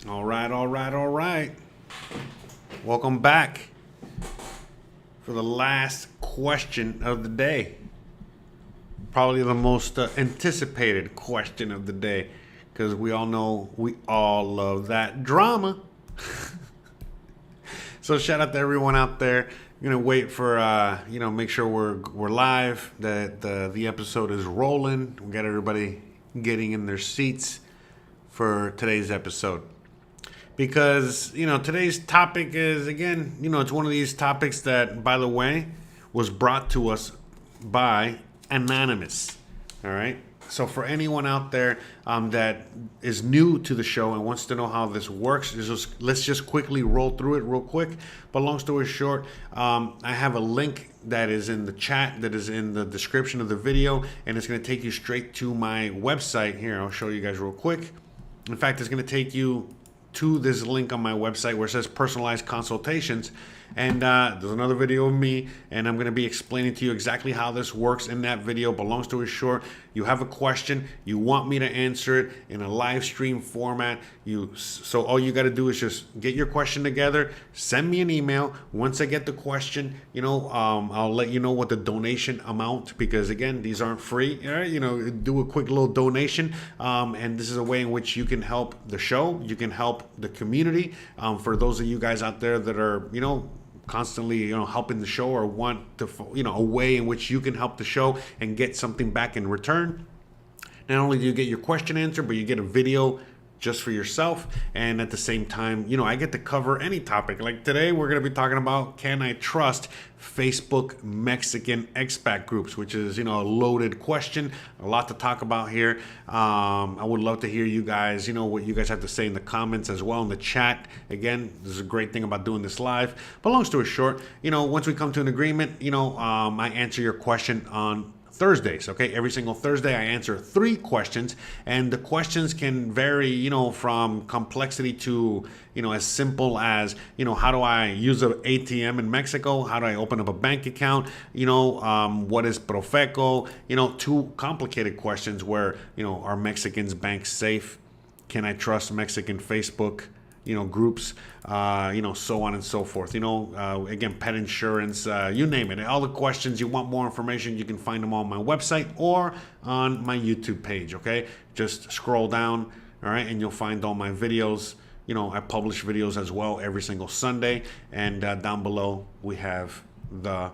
All right, all right, all right. Welcome back for the last question of the day. Probably the most anticipated question of the day, because we all know we all love that drama. So shout out to everyone out there. I'm gonna wait for make sure we're live, that the episode is rolling. We got everybody getting in their seats for today's episode. Because, today's topic is, again, it's one of these topics that, by the way, was brought to us by Anonymous. All right. So for anyone out there that is new to the show and wants to know how this works, let's just quickly roll through it real quick. But long story short, I have a link that is in the chat, that is in the description of the video, and it's going to take you straight to my website. Here, I'll show you guys real quick. In fact, it's going to take you to this link on my website where it says personalized consultations, and there's another video of me, and I'm going to be explaining to you exactly how this works in that video. But long story short, you have a question, you want me to answer it in a live stream format, so all you got to do is just get your question together, send me an email. Once I get the question, I'll let you know what the donation amount, because again, these aren't free. All right, do a quick little donation, and this is a way in which you can help the show, you can help the community. For those of you guys out there that are constantly helping the show, or want to a way in which you can help the show and get something back in return. Not only do you get your question answered, but you get a video just for yourself, and at the same time, I get to cover any topic. Like today, we're going to be talking about, can I trust Facebook Mexican expat groups, which is, a loaded question, a lot to talk about here. I would love to hear you guys, what you guys have to say in the comments as well, in the chat. Again, this is a great thing about doing this live. But long story short, once we come to an agreement, I answer your question on Thursdays. Okay, every single Thursday I answer 3 questions, and the questions can vary, from complexity to, as simple as, how do I use an ATM in Mexico? How do I open up a bank account? What is Profeco? To complicated questions where, are Mexicans banks safe? Can I trust Mexican Facebook groups, so on and so forth. Again, pet insurance, you name it. All the questions, you want more information, you can find them on my website or on my YouTube page, okay? Just scroll down, all right, and you'll find all my videos. I publish videos as well every single Sunday, and down below we have the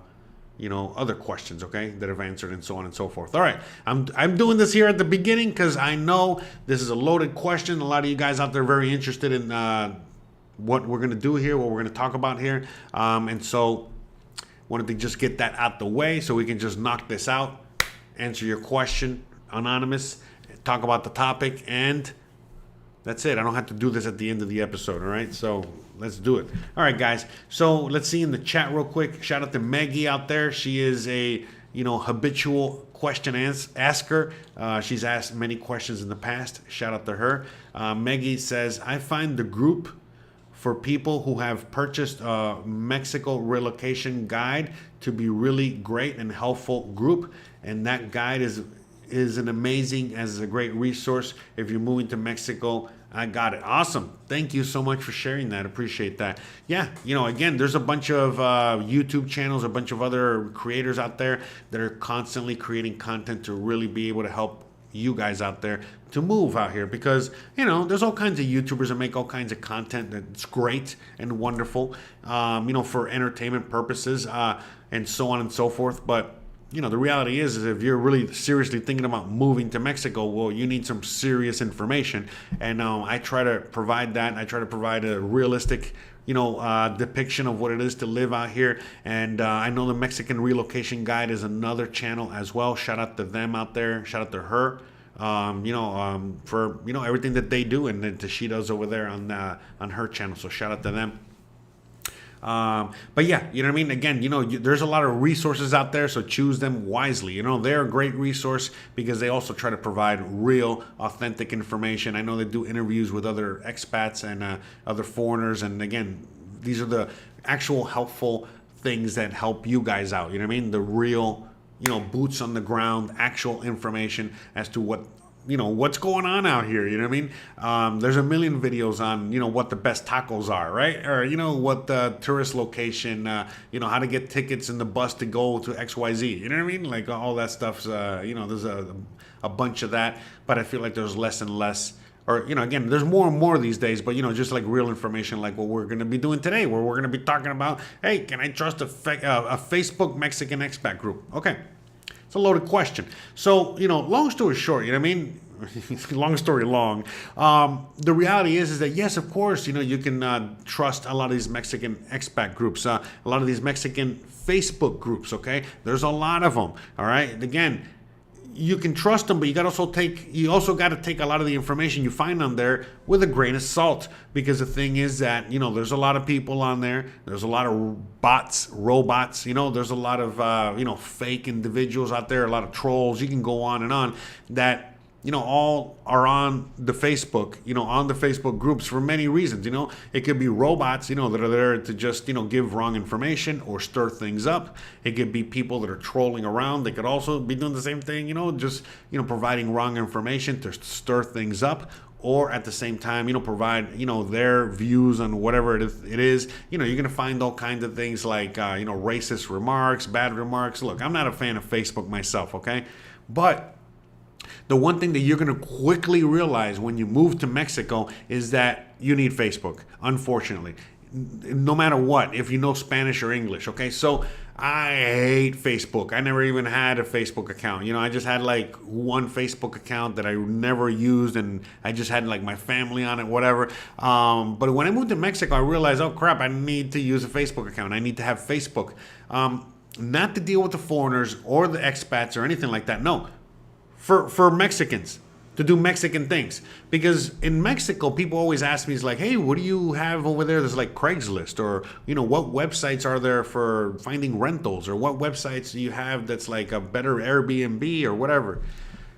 other questions, okay, that I've answered, and so on and so forth. All right, I'm doing this here at the beginning because I know this is a loaded question. A lot of you guys out there are very interested in what we're going to do here, what we're going to talk about here, and so wanted to just get that out the way so we can just knock this out, answer your question, Anonymous, talk about the topic, and that's it. I don't have to do this at the end of the episode, all right? So let's do it. All right, guys. So let's see in the chat real quick. Shout out to Maggie out there. She is a, habitual question asker. She's asked many questions in the past. Shout out to her. Maggie says, I find the group for people who have purchased a Mexico relocation guide to be really great and helpful group. And that guide is an amazing, as a great resource if you're moving to Mexico. I got it. Awesome. Thank you so much for sharing that. Appreciate that. Yeah, again, there's a bunch of YouTube channels, a bunch of other creators out there that are constantly creating content to really be able to help you guys out there to move out here, because there's all kinds of YouTubers that make all kinds of content that's great and wonderful, for entertainment purposes, and so on and so forth. But the reality is if you're really seriously thinking about moving to Mexico, well, you need some serious information. And I try to provide that. I try to provide a realistic, depiction of what it is to live out here. And I know the Mexican Relocation Guide is another channel as well. Shout out to them out there. Shout out to her, for, everything that they do and that she does over there on her channel. So shout out to them. But yeah, you know what I mean? Again, there's a lot of resources out there, so choose them wisely. They're a great resource because they also try to provide real, authentic information. I know they do interviews with other expats and other foreigners. And again, these are the actual helpful things that help you guys out. You know what I mean? The real, boots on the ground, actual information as to what what's going on out here. You know what I mean? There's a million videos on, what the best tacos are, right? Or, what the tourist location, how to get tickets in the bus to go to XYZ. You know what I mean? Like all that stuff's, there's a bunch of that, but I feel like there's less and less. Or, again, there's more and more these days, but, just like real information like what we're going to be doing today, where we're going to be talking about, hey, can I trust a Facebook Mexican expat group? Okay. It's a loaded question. So, long story short, you know what I mean? Long story long. The reality is that, yes, of course, you can trust a lot of these Mexican expat groups, a lot of these Mexican Facebook groups, okay? There's a lot of them, all right? Again, you can trust them, but you also got to take a lot of the information you find on there with a grain of salt, because the thing is that there's a lot of people on there. There's a lot of bots, robots. There's a lot of fake individuals out there, a lot of trolls. You can go on and on that all are on the Facebook, on the Facebook groups for many reasons. It could be robots, that are there to just, give wrong information or stir things up. It could be people that are trolling around. They could also be doing the same thing, just, providing wrong information to stir things up. Or at the same time, provide, their views on whatever it is. You're going to find all kinds of things like, racist remarks, bad remarks. Look, I'm not a fan of Facebook myself, okay? But the one thing that you're going to quickly realize when you move to Mexico is that you need Facebook, unfortunately. No matter what, if you know Spanish or English, okay? So I hate Facebook. I never even had a Facebook account. I just had like one Facebook account that I never used, and I just had like my family on it, whatever. But when I moved to Mexico, I realized, oh crap, I need to use a Facebook account. I need to have Facebook. Not to deal with the foreigners or the expats or anything like that. No. For Mexicans to do Mexican things, because in Mexico people always ask me, like, hey, what do you have over there? There's like Craigslist, or what websites are there for finding rentals, or what websites do you have that's like a better Airbnb or whatever.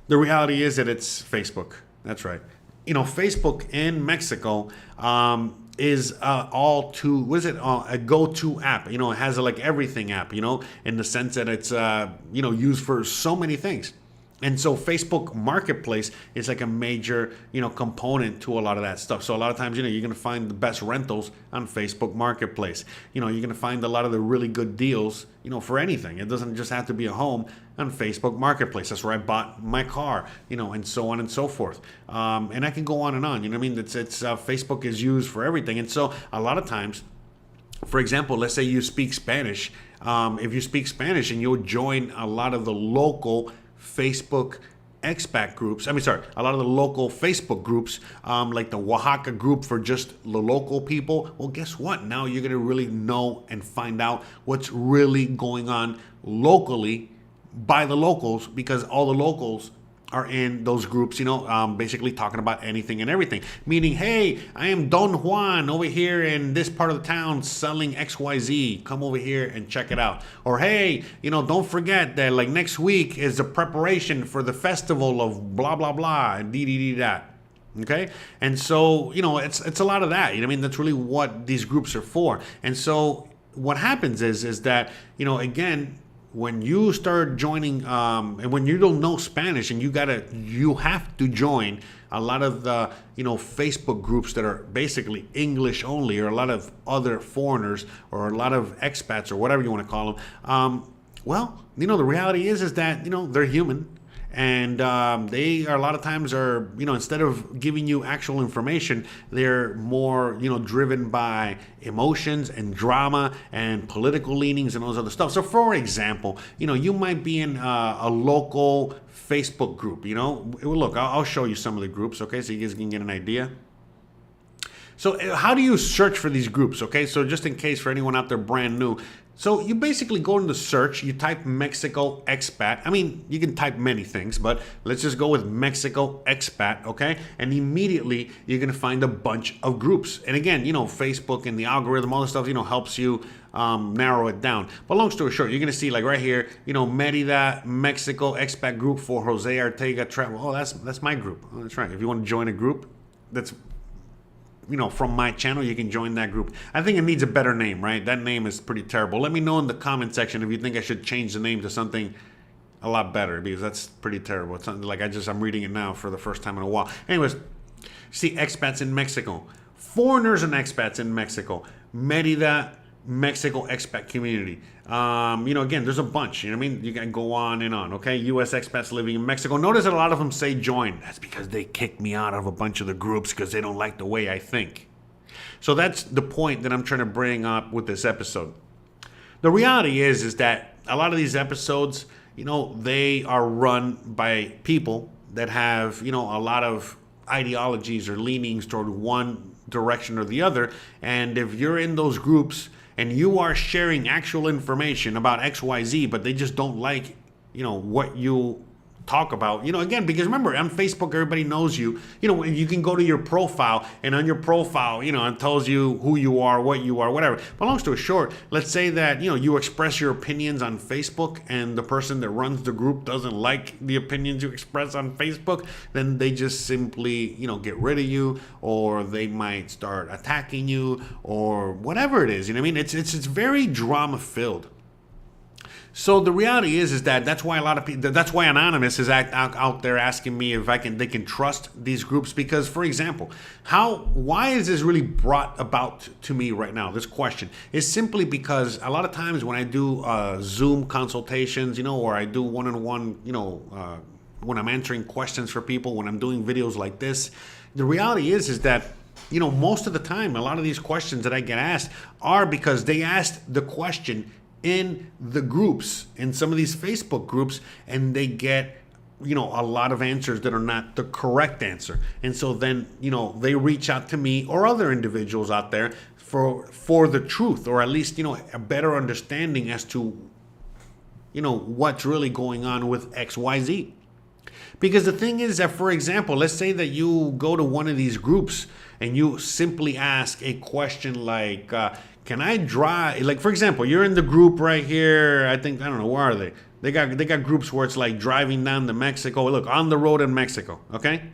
The reality is that it's Facebook. That's right. Facebook in Mexico is a go-to app. It has a like everything app, in the sense that it's used for so many things. And so Facebook Marketplace is like a major, component to a lot of that stuff. So a lot of times, you're going to find the best rentals on Facebook Marketplace. You're going to find a lot of the really good deals, for anything. It doesn't just have to be a home on Facebook Marketplace. That's where I bought my car, and so on and so forth. And I can go on and on. It's Facebook is used for everything. And so a lot of times, for example, let's say you speak Spanish. If you speak Spanish and you'll join a lot of the local Facebook expat groups, a lot of the local Facebook groups, like the Oaxaca group for just the local people, well, guess what? Now you're going to really know and find out what's really going on locally by the locals, because all the locals are in those groups, basically talking about anything and everything. Meaning, hey, I am Don Juan over here in this part of the town selling XYZ. Come over here and check it out. Or, hey, don't forget that like next week is the preparation for the festival of blah, blah, blah, and that. Okay? And so, it's a lot of that. That's really what these groups are for. And so what happens is that, again, when you start joining, and when you don't know Spanish, and you have to join a lot of the, Facebook groups that are basically English only, or a lot of other foreigners, or a lot of expats, or whatever you want to call them. Well, the reality is that, they're human. And they are a lot of times are, instead of giving you actual information, they're more, driven by emotions and drama and political leanings and all those other stuff. So, for example, you might be in a local Facebook group. Look, I'll show you some of the groups, okay, so you guys can get an idea. So how do you search for these groups? Okay, so just in case for anyone out there brand new, so you basically go into search, you type Mexico expat. You can type many things, but let's just go with Mexico expat, okay? And immediately you're gonna find a bunch of groups. And again, Facebook and the algorithm, all this stuff, helps you narrow it down. But long story short, you're gonna see like right here, Merida, Mexico expat group for Jose Ortega travel. Oh, that's my group. Oh, that's right. If you want to join a group, that's from my channel, you can join that group. I think it needs a better name, right? That name is pretty terrible. Let me know in the comment section if you think I should change the name to something a lot better, because that's pretty terrible. It's not like I'm reading it now for the first time in a while. Anyways, see expats in Mexico, foreigners and expats in Mexico, Merida, Mexico expat community. Again, there's a bunch. You know what I mean? You can go on and on. Okay, U.S. expats living in Mexico. Notice that a lot of them say join. That's because they kicked me out of a bunch of the groups because they don't like the way I think. So that's the point that I'm trying to bring up with this episode. The reality is that a lot of these episodes, they are run by people that have, a lot of ideologies or leanings toward one direction or the other. And if you're in those groups and you are sharing actual information about XYZ, but they just don't like, what you talk about, again, because remember, on Facebook, everybody knows you. You can go to your profile, and on your profile, it tells you who you are, what you are, whatever. But long story short, let's say that, you express your opinions on Facebook, and the person that runs the group doesn't like the opinions you express on Facebook, then they just simply, get rid of you, or they might start attacking you, or whatever it is. You know what I mean? It's very drama filled. So the reality is that that's why a lot of people, that's why Anonymous is out there asking me if they can trust these groups. Because, for example, why is this really brought about to me right now? This question is simply because a lot of times when I do Zoom consultations, or I do one-on-one, when I'm answering questions for people, when I'm doing videos like this, the reality is that most of the time, a lot of these questions that I get asked are because they asked the question in the groups, in some of these Facebook groups, and they get, a lot of answers that are not the correct answer. And so then, they reach out to me or other individuals out there for the truth, or at least, a better understanding as to, what's really going on with XYZ. Because the thing is that, for example, let's say that you go to one of these groups and you simply ask a question like, can I drive? Like, for example, you're in the group right here. I don't know, where are they? They got groups where it's like driving down to Mexico. Look, on the road in Mexico, okay?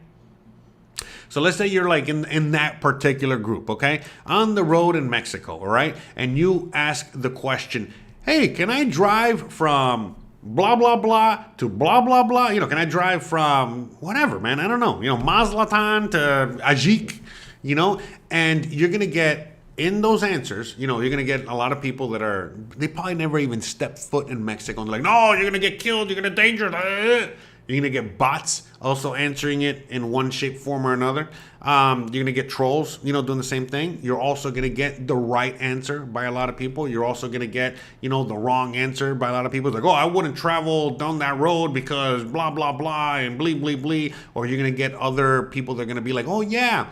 So let's say you're like in that particular group, okay? On the road in Mexico, all right? And you ask the question, hey, can I drive from blah, blah, blah to blah, blah, blah? Can I drive from whatever, man? I don't know. Mazlatan to Ajik, And you're going to get, in those answers, you're going to get a lot of people they probably never even stepped foot in Mexico. And they're like, no, you're going to get killed. You're going to danger. You're going to get bots also answering it in one shape, form, or another. You're going to get trolls, doing the same thing. You're also going to get the right answer by a lot of people. You're also going to get, the wrong answer by a lot of people. It's like, oh, I wouldn't travel down that road because blah, blah, blah, and blee, blee, blee. Or you're going to get other people that are going to be like, oh, yeah.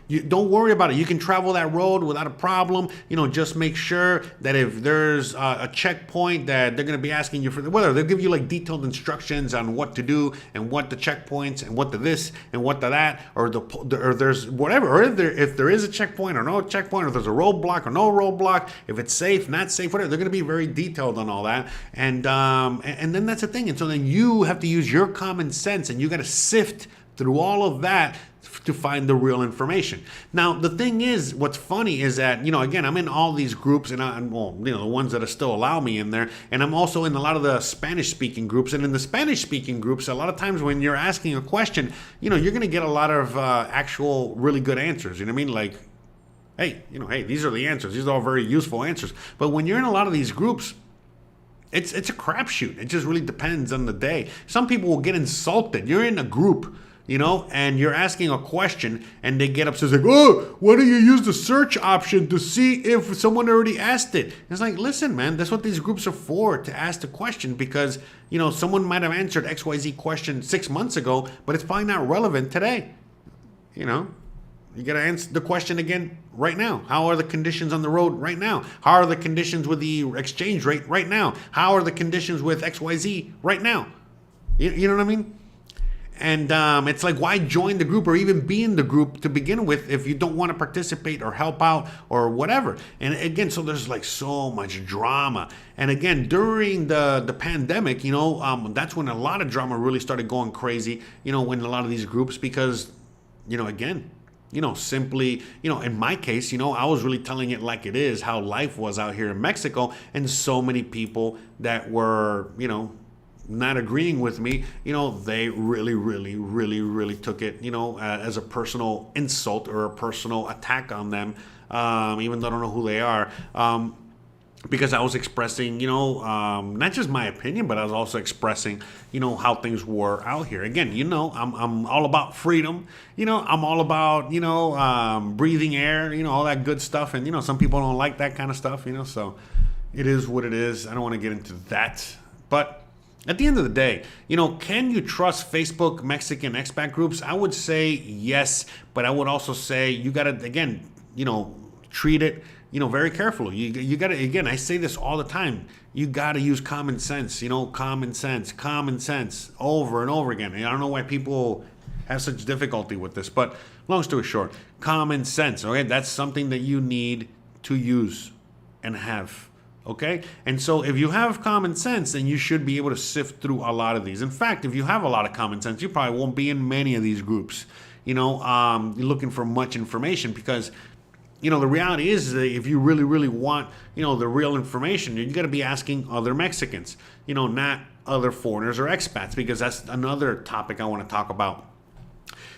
You don't worry about it. You can travel that road without a problem. Just make sure that if there's a checkpoint that they're going to be asking you for, whether they'll give you like detailed instructions on what to do and what the checkpoints and what the this and what the that, or there's whatever, or if there is a checkpoint or no checkpoint, or there's a roadblock or no roadblock, if it's safe, not safe, whatever. They're going to be very detailed on all that, and then that's the thing. And so then you have to use your common sense, and you got to sift through all of that to find the real information. Now, the thing is, what's funny is that, again, I'm in all these groups, and the ones that still allow me in there, and I'm also in a lot of the Spanish-speaking groups. And in the Spanish-speaking groups, a lot of times when you're asking a question, you're going to get a lot of actual really good answers. You know what I mean? Like, hey, these are the answers. These are all very useful answers. But when you're in a lot of these groups, it's a crapshoot. It just really depends on the day. Some people will get insulted. You're in a group, and you're asking a question, and they get upset, like, oh, why don't you use the search option to see if someone already asked it? It's like, listen, man, that's what these groups are for, to ask the question, because, someone might have answered XYZ question 6 months ago, but it's probably not relevant today. You got to answer the question again right now. How are the conditions on the road right now? How are the conditions with the exchange rate right now? How are the conditions with XYZ right now? You know what I mean? And it's like, why join the group or even be in the group to begin with if you don't want to participate or help out or whatever? And again, so there's like so much drama. And again, during the pandemic, that's when a lot of drama really started going crazy, when a lot of these groups, because, again, simply, in my case, I was really telling it like it is, how life was out here in Mexico, and so many people that were, not agreeing with me, they really took it, as a personal insult or a personal attack on them, even though I don't know who they are. Because I was expressing, not just my opinion, but I was also expressing, how things were out here. Again, I'm all about freedom. I'm all about, breathing air, all that good stuff. And, some people don't like that kind of stuff, so it is what it is. I don't want to get into that. But at the end of the day, can you trust Facebook Mexican expat groups? I would say yes, but I would also say you got to, again, treat it, very carefully. You got to, again, I say this all the time. You got to use common sense, common sense over and over again. And I don't know why people have such difficulty with this, but long story short, common sense, okay? That's something that you need to use and have, okay? And so if you have common sense, then you should be able to sift through a lot of these. In fact, if you have a lot of common sense, you probably won't be in many of these groups, you're looking for much information, because the reality is that if you really want, the real information, you got to be asking other Mexicans, not other foreigners or expats, because that's another topic I want to talk about.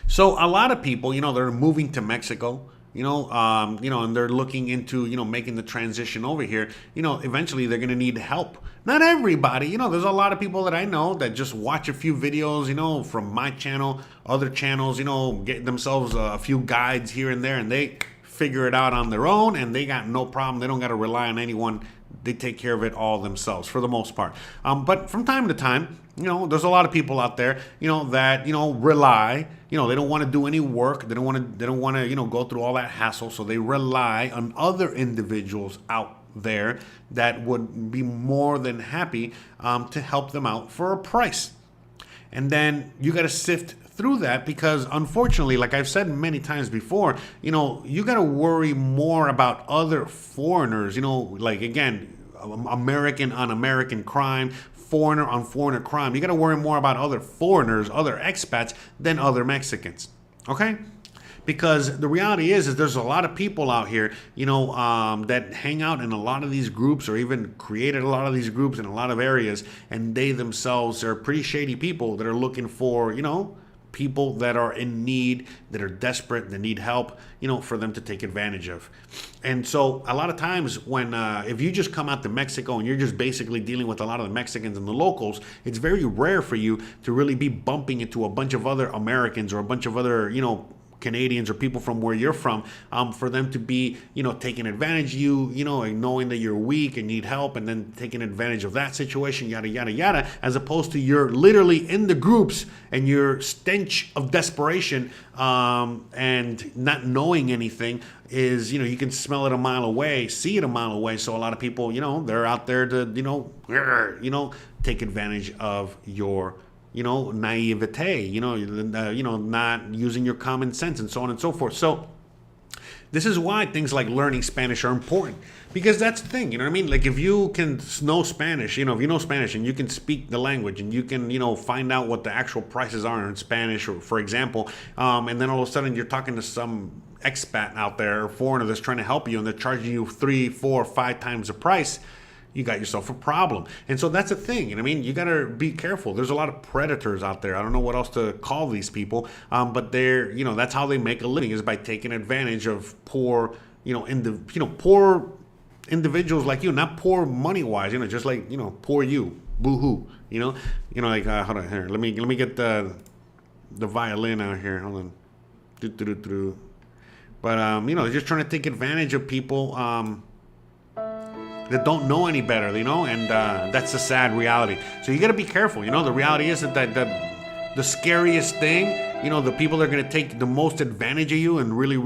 So a lot of people, they're moving to Mexico, and they're looking into, making the transition over here. Eventually they're going to need help. Not everybody, there's a lot of people that I know that just watch a few videos, from my channel, other channels, get themselves a few guides here and there, and they figure it out on their own, and they got no problem. They don't got to rely on anyone. They take care of it all themselves for the most part. But from time to time, there's a lot of people out there, that, rely, they don't want to do any work. They don't want to, go through all that hassle. So they rely on other individuals out there that would be more than happy to help them out for a price. And then you got to sift through that, because unfortunately, like I've said many times before, you got to worry more about other foreigners, like, again, American on American crime, foreigner on foreigner crime. You got to worry more about other foreigners, other expats, than other Mexicans. Okay? Because the reality is there's a lot of people out here, that hang out in a lot of these groups, or even created a lot of these groups in a lot of areas, and they themselves are pretty shady people that are looking for, people that are in need, that are desperate, that need help, for them to take advantage of. And so a lot of times when, if you just come out to Mexico and you're just basically dealing with a lot of the Mexicans and the locals, it's very rare for you to really be bumping into a bunch of other Americans or a bunch of other, Canadians or people from where you're from, for them to be, taking advantage of you, and knowing that you're weak and need help, and then taking advantage of that situation, yada, yada, yada, as opposed to you're literally in the groups and your stench of desperation, and not knowing anything is, you can smell it a mile away, see it a mile away. So a lot of people, they're out there to, take advantage of your naivete, not using your common sense, and so on and so forth. So this is why things like learning Spanish are important, because that's the thing, Like, if you can know Spanish, if you know Spanish and you can speak the language, and you can, find out what the actual prices are in Spanish, or for example, and then all of a sudden you're talking to some expat out there, or foreigner that's trying to help you, and they're charging you 3, 4, 5 times the price, you got yourself a problem. And so that's the thing, you got to be careful. There's a lot of predators out there. I don't know what else to call these people, but they're, that's how they make a living, is by taking advantage of poor, poor individuals like you, not poor money-wise, just like, poor you, boo-hoo, like, hold on here. Let me get the violin out here. Hold on. But, they're just trying to take advantage of people, that don't know any better, and that's the sad reality. So you got to be careful. The reality is that the scariest thing, the people that are going to take the most advantage of you and really,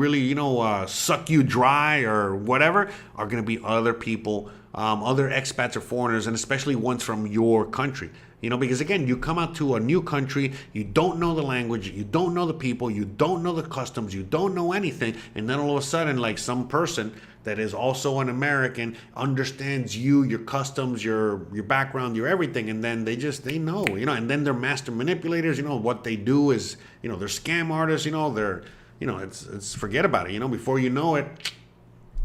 suck you dry or whatever, are going to be other people, other expats or foreigners, and especially ones from your country. Because again, you come out to a new country, you don't know the language, you don't know the people, you don't know the customs, you don't know anything, and then all of a sudden, like, some person that is also an American understands you, your customs, your background, your everything, and then they know, and then they're master manipulators. What they do is, they're scam artists. They're, it's forget about it. Before you know it,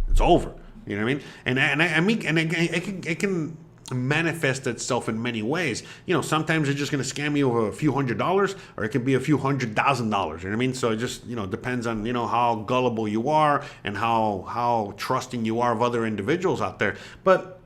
it's over. You know what I mean? And I mean, and it can manifest itself in many ways. Sometimes they're just going to scam you of a few $100s, or it could be a few $100,000. You know what I mean? So it just, depends on, how gullible you are and how trusting you are of other individuals out there. But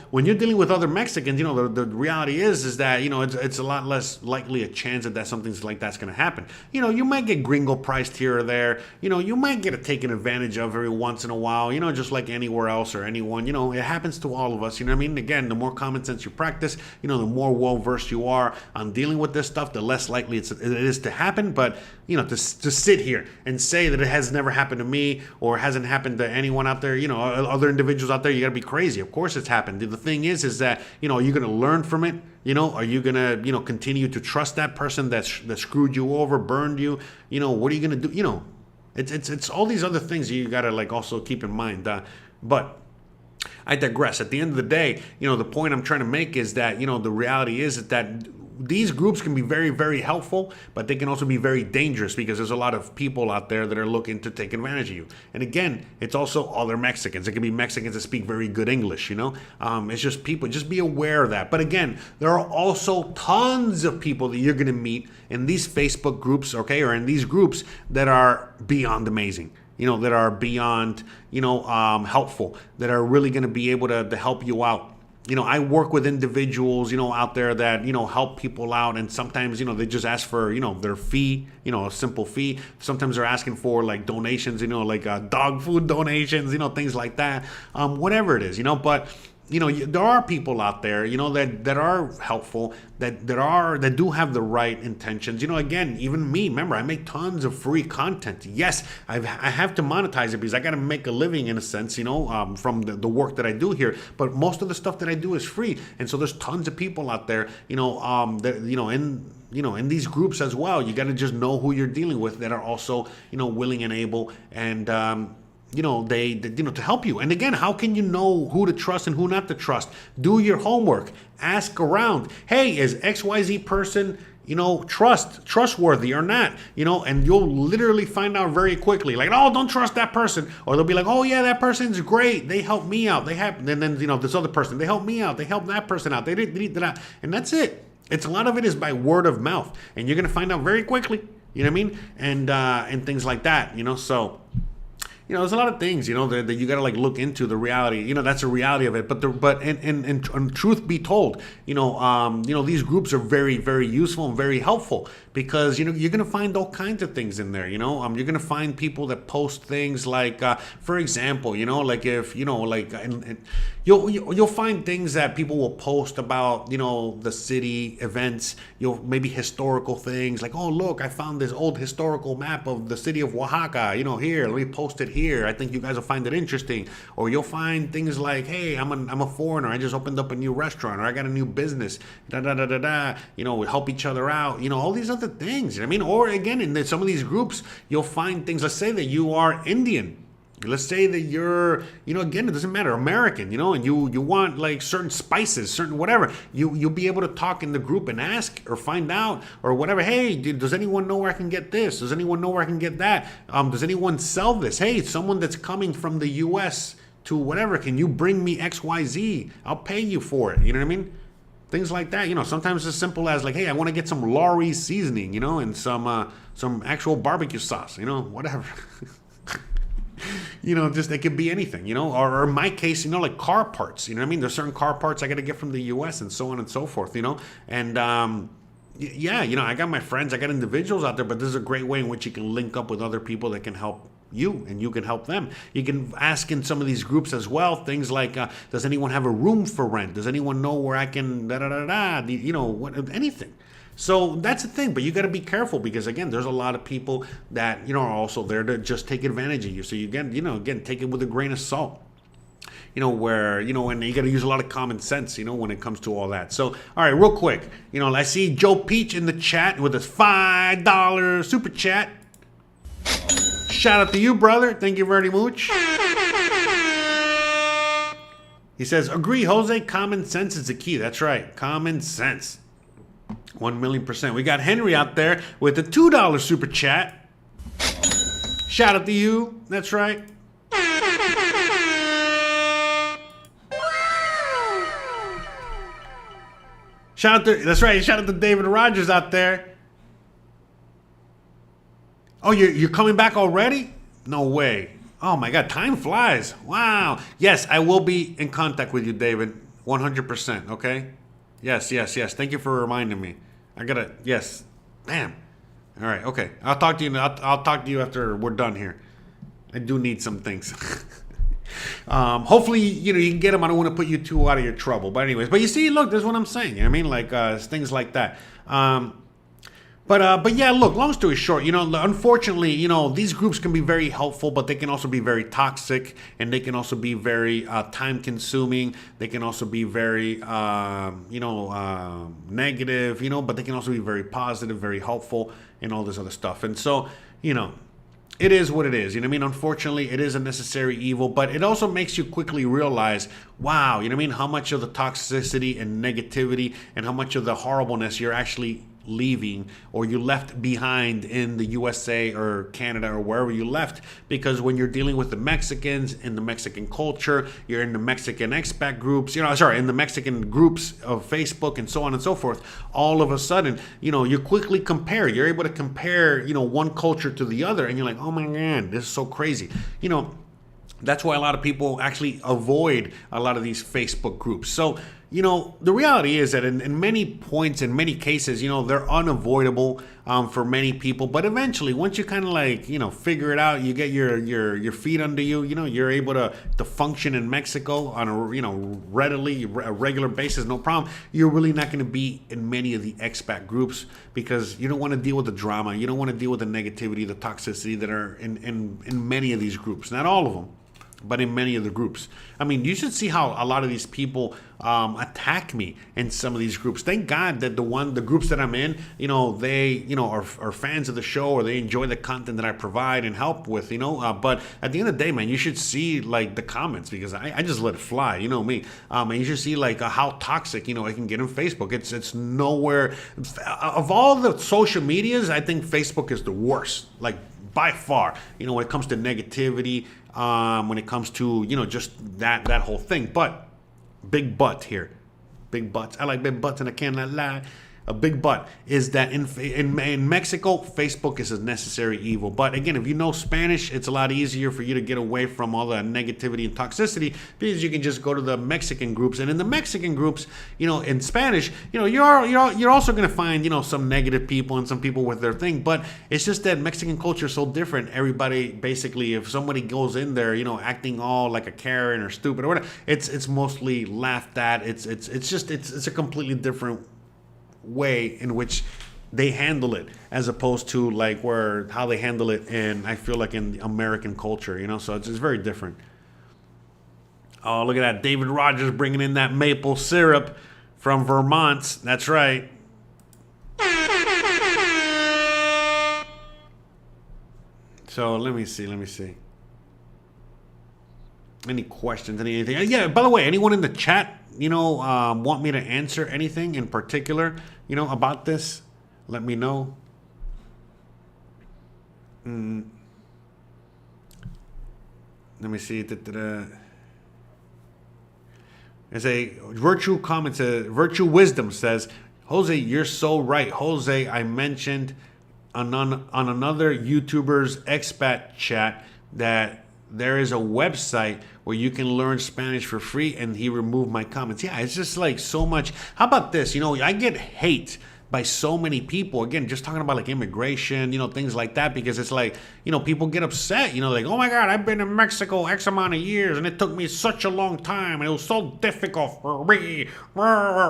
when you're dealing with other Mexicans, the reality is that, it's a lot less likely a chance that something like that's going to happen. You might get gringo priced here or there. You might get taken advantage of every once in a while, just like anywhere else or anyone. It happens to all of us, you know what I mean? Again, the more common sense you practice, the more well-versed you are on dealing with this stuff, the less likely it is to happen. But, to sit here and say that it has never happened to me or hasn't happened to anyone out there, other individuals out there, you got to be crazy. Of course it's happened. The thing is that, are you going to learn from it? Are you going to, continue to trust that person that screwed you over, burned you? What are you going to do? It's all these other things you got to also keep in mind. But I digress. At the end of the day, the point I'm trying to make is that, the reality is that these groups can be very, very helpful, but they can also be very dangerous because there's a lot of people out there that are looking to take advantage of you. And again, it's also other Mexicans. It can be Mexicans that speak very good English, It's just people. Just be aware of that. But again, there are also tons of people that you're going to meet in these Facebook groups, okay, or in these groups that are beyond amazing. That are beyond, helpful, that are really going to be able to help you out. I work with individuals, out there that, help people out. And sometimes, they just ask for, their fee, a simple fee. Sometimes they're asking for like donations, like dog food donations, things like that. Whatever it is, but there are people out there, that are helpful, that do have the right intentions. Again, even me, remember, I make tons of free content. Yes, I have to monetize it because I got to make a living in a sense, from the work that I do here. But most of the stuff that I do is free, and so there's tons of people out there, in these groups as well. You got to just know who you're dealing with that are also, willing and able and. They to help you. And again, how can you know who to trust and who not to trust? Do your homework. Ask around. Hey, is XYZ person, trustworthy or not? And you'll literally find out very quickly. Like, oh, don't trust that person. Or they'll be like, oh yeah, that person's great. They helped me out. And then this other person, they helped me out. They helped that person out. They did that. And that's it. It's a lot of it is by word of mouth. And you're gonna find out very quickly. You know what I mean? And things like that. So. There's a lot of things, that you got to look into the reality. That's the reality of it. But and truth be told, these groups are very, very useful and very helpful because, you're going to find all kinds of things in there. You're going to find people that post things like, for example, like if, you'll find things that people will post about, the city events, maybe historical things like, oh, look, I found this old historical map of the city of Oaxaca, here, let me post it here. I think you guys will find it interesting. Or you'll find things like, hey, I'm a foreigner. I just opened up a new restaurant, or I got a new business, we help each other out, all these other things, Or again, in some of these groups, you'll find things, let's say that you are Indian. Let's say that you're, again, it doesn't matter, American, and you want like certain spices, certain whatever. You'll be able to talk in the group and ask or find out or whatever. Hey, does anyone know where I can get this? Does anyone know where I can get that? Does anyone sell this? Hey, someone that's coming from the U.S. to whatever, can you bring me XYZ? I'll pay you for it. You know what I mean? Things like that. Sometimes as simple as like, hey, I want to get some Lorry seasoning, and some actual barbecue sauce, whatever. Just it could be anything, or in my case, like car parts, There's certain car parts I got to get from the U.S. and so on and so forth, and I got my friends, I got individuals out there, but this is a great way in which you can link up with other people that can help you and you can help them. You can ask in some of these groups as well, things like, does anyone have a room for rent? Does anyone know where I can, anything. So that's the thing, but you got to be careful because again, there's a lot of people that are also there to just take advantage of you. So you again, take it with a grain of salt. Where and you got to use a lot of common sense. When it comes to all that. So all right, real quick, I see Joe Peach in the chat with his $5 super chat. Shout out to you, brother. Thank you very much. He says, agree, Jose. Common sense is the key. That's right, common sense. 1,000,000%. We got Henry out there with the $2 super chat. Shout out to you. That's right. Shout out to, that's right. Shout out to David Rogers out there. Oh, you're coming back already? No way. Oh my God, time flies. Wow. Yes, I will be in contact with you, David. 100%. Okay. Yes. Thank you for reminding me. I gotta. Yes. Damn. All right. Okay. I'll talk to you. I'll talk to you after we're done here. I do need some things. Hopefully, you can get them. I don't want to put you too out of your trouble. But anyways, but you see, look, that's what I'm saying. You know what I mean? Like things like that. But yeah, look, long story short, unfortunately, these groups can be very helpful, but they can also be very toxic, and they can also be very time consuming. They can also be very, negative, but they can also be very positive, very helpful, and all this other stuff. And so, it is what it is. You know what I mean? Unfortunately, it is a necessary evil, but it also makes you quickly realize, wow, how much of the toxicity and negativity and how much of the horribleness you're actually leaving, or you left behind in the USA or Canada or wherever you left, because when you're dealing with the Mexicans in the Mexican culture, you're in the Mexican expat groups, in the Mexican groups of Facebook and so on and so forth, all of a sudden, you quickly compare. You're able to compare, one culture to the other, and you're like, oh my God, this is so crazy. That's why a lot of people actually avoid a lot of these Facebook groups. So, the reality is that in many points, in many cases, they're unavoidable for many people. But eventually, once you kind of figure it out, you get your feet under you, you're able to function in Mexico on a, a regular basis, no problem. You're really not going to be in many of the expat groups because you don't want to deal with the drama. You don't want to deal with the negativity, the toxicity that are in many of these groups. Not all of them, but in many of the groups. I mean, you should see how a lot of these people attack me in some of these groups. Thank God that the groups that I'm in, they, are fans of the show, or they enjoy the content that I provide and help with, but at the end of the day, man, you should see like the comments, because I just let it fly, me. And you should see like how toxic, it can get in Facebook. It's nowhere, of all the social medias, I think Facebook is the worst, like by far, when it comes to negativity, when it comes to, just that whole thing. But big but here. Big butts. I like big butts and I cannot lie. A big but is that in Mexico, Facebook is a necessary evil. But again, if you know Spanish, it's a lot easier for you to get away from all the negativity and toxicity, because you can just go to the Mexican groups. And in the Mexican groups, in Spanish, you're also going to find, some negative people and some people with their thing. But it's just that Mexican culture is so different. Everybody, basically, if somebody goes in there, acting all like a Karen or stupid or whatever, it's mostly laughed at. It's a completely different way in which they handle it, as opposed to like how they handle it in, I feel like, in the American culture, so it's very different. Oh, look at that, David Rogers bringing in that maple syrup from Vermont. That's right. So let me see any questions, anything. Yeah, by the way, anyone in the chat, want me to answer anything in particular, about this, let me know. Let me see. There's a virtue comment. Virtue Wisdom says, Jose, you're so right. Jose, I mentioned on another YouTuber's expat chat that there is a website where you can learn Spanish for free, and he removed my comments. Yeah, it's just like so much. How about this? I get hate by so many people. Again, just talking about like immigration, things like that, because it's like, people get upset, like, oh my God, I've been in Mexico X amount of years and it took me such a long time and it was so difficult for me. Why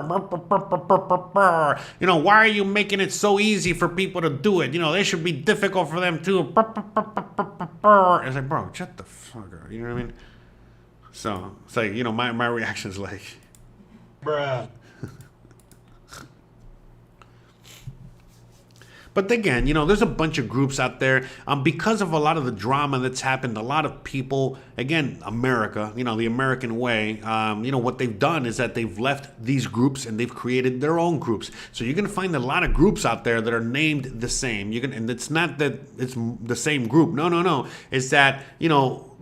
are you making it so easy for people to do it? They should be difficult for them too. It's like, bro, shut the fuck up. You know what I mean? So it's like, my reaction is like, bruh. But again, there's a bunch of groups out there. Because of a lot of the drama that's happened, a lot of people, again, America, the American way, what they've done is that they've left these groups and they've created their own groups. So you're going to find a lot of groups out there that are named the same. And it's not that it's the same group. No. It's that,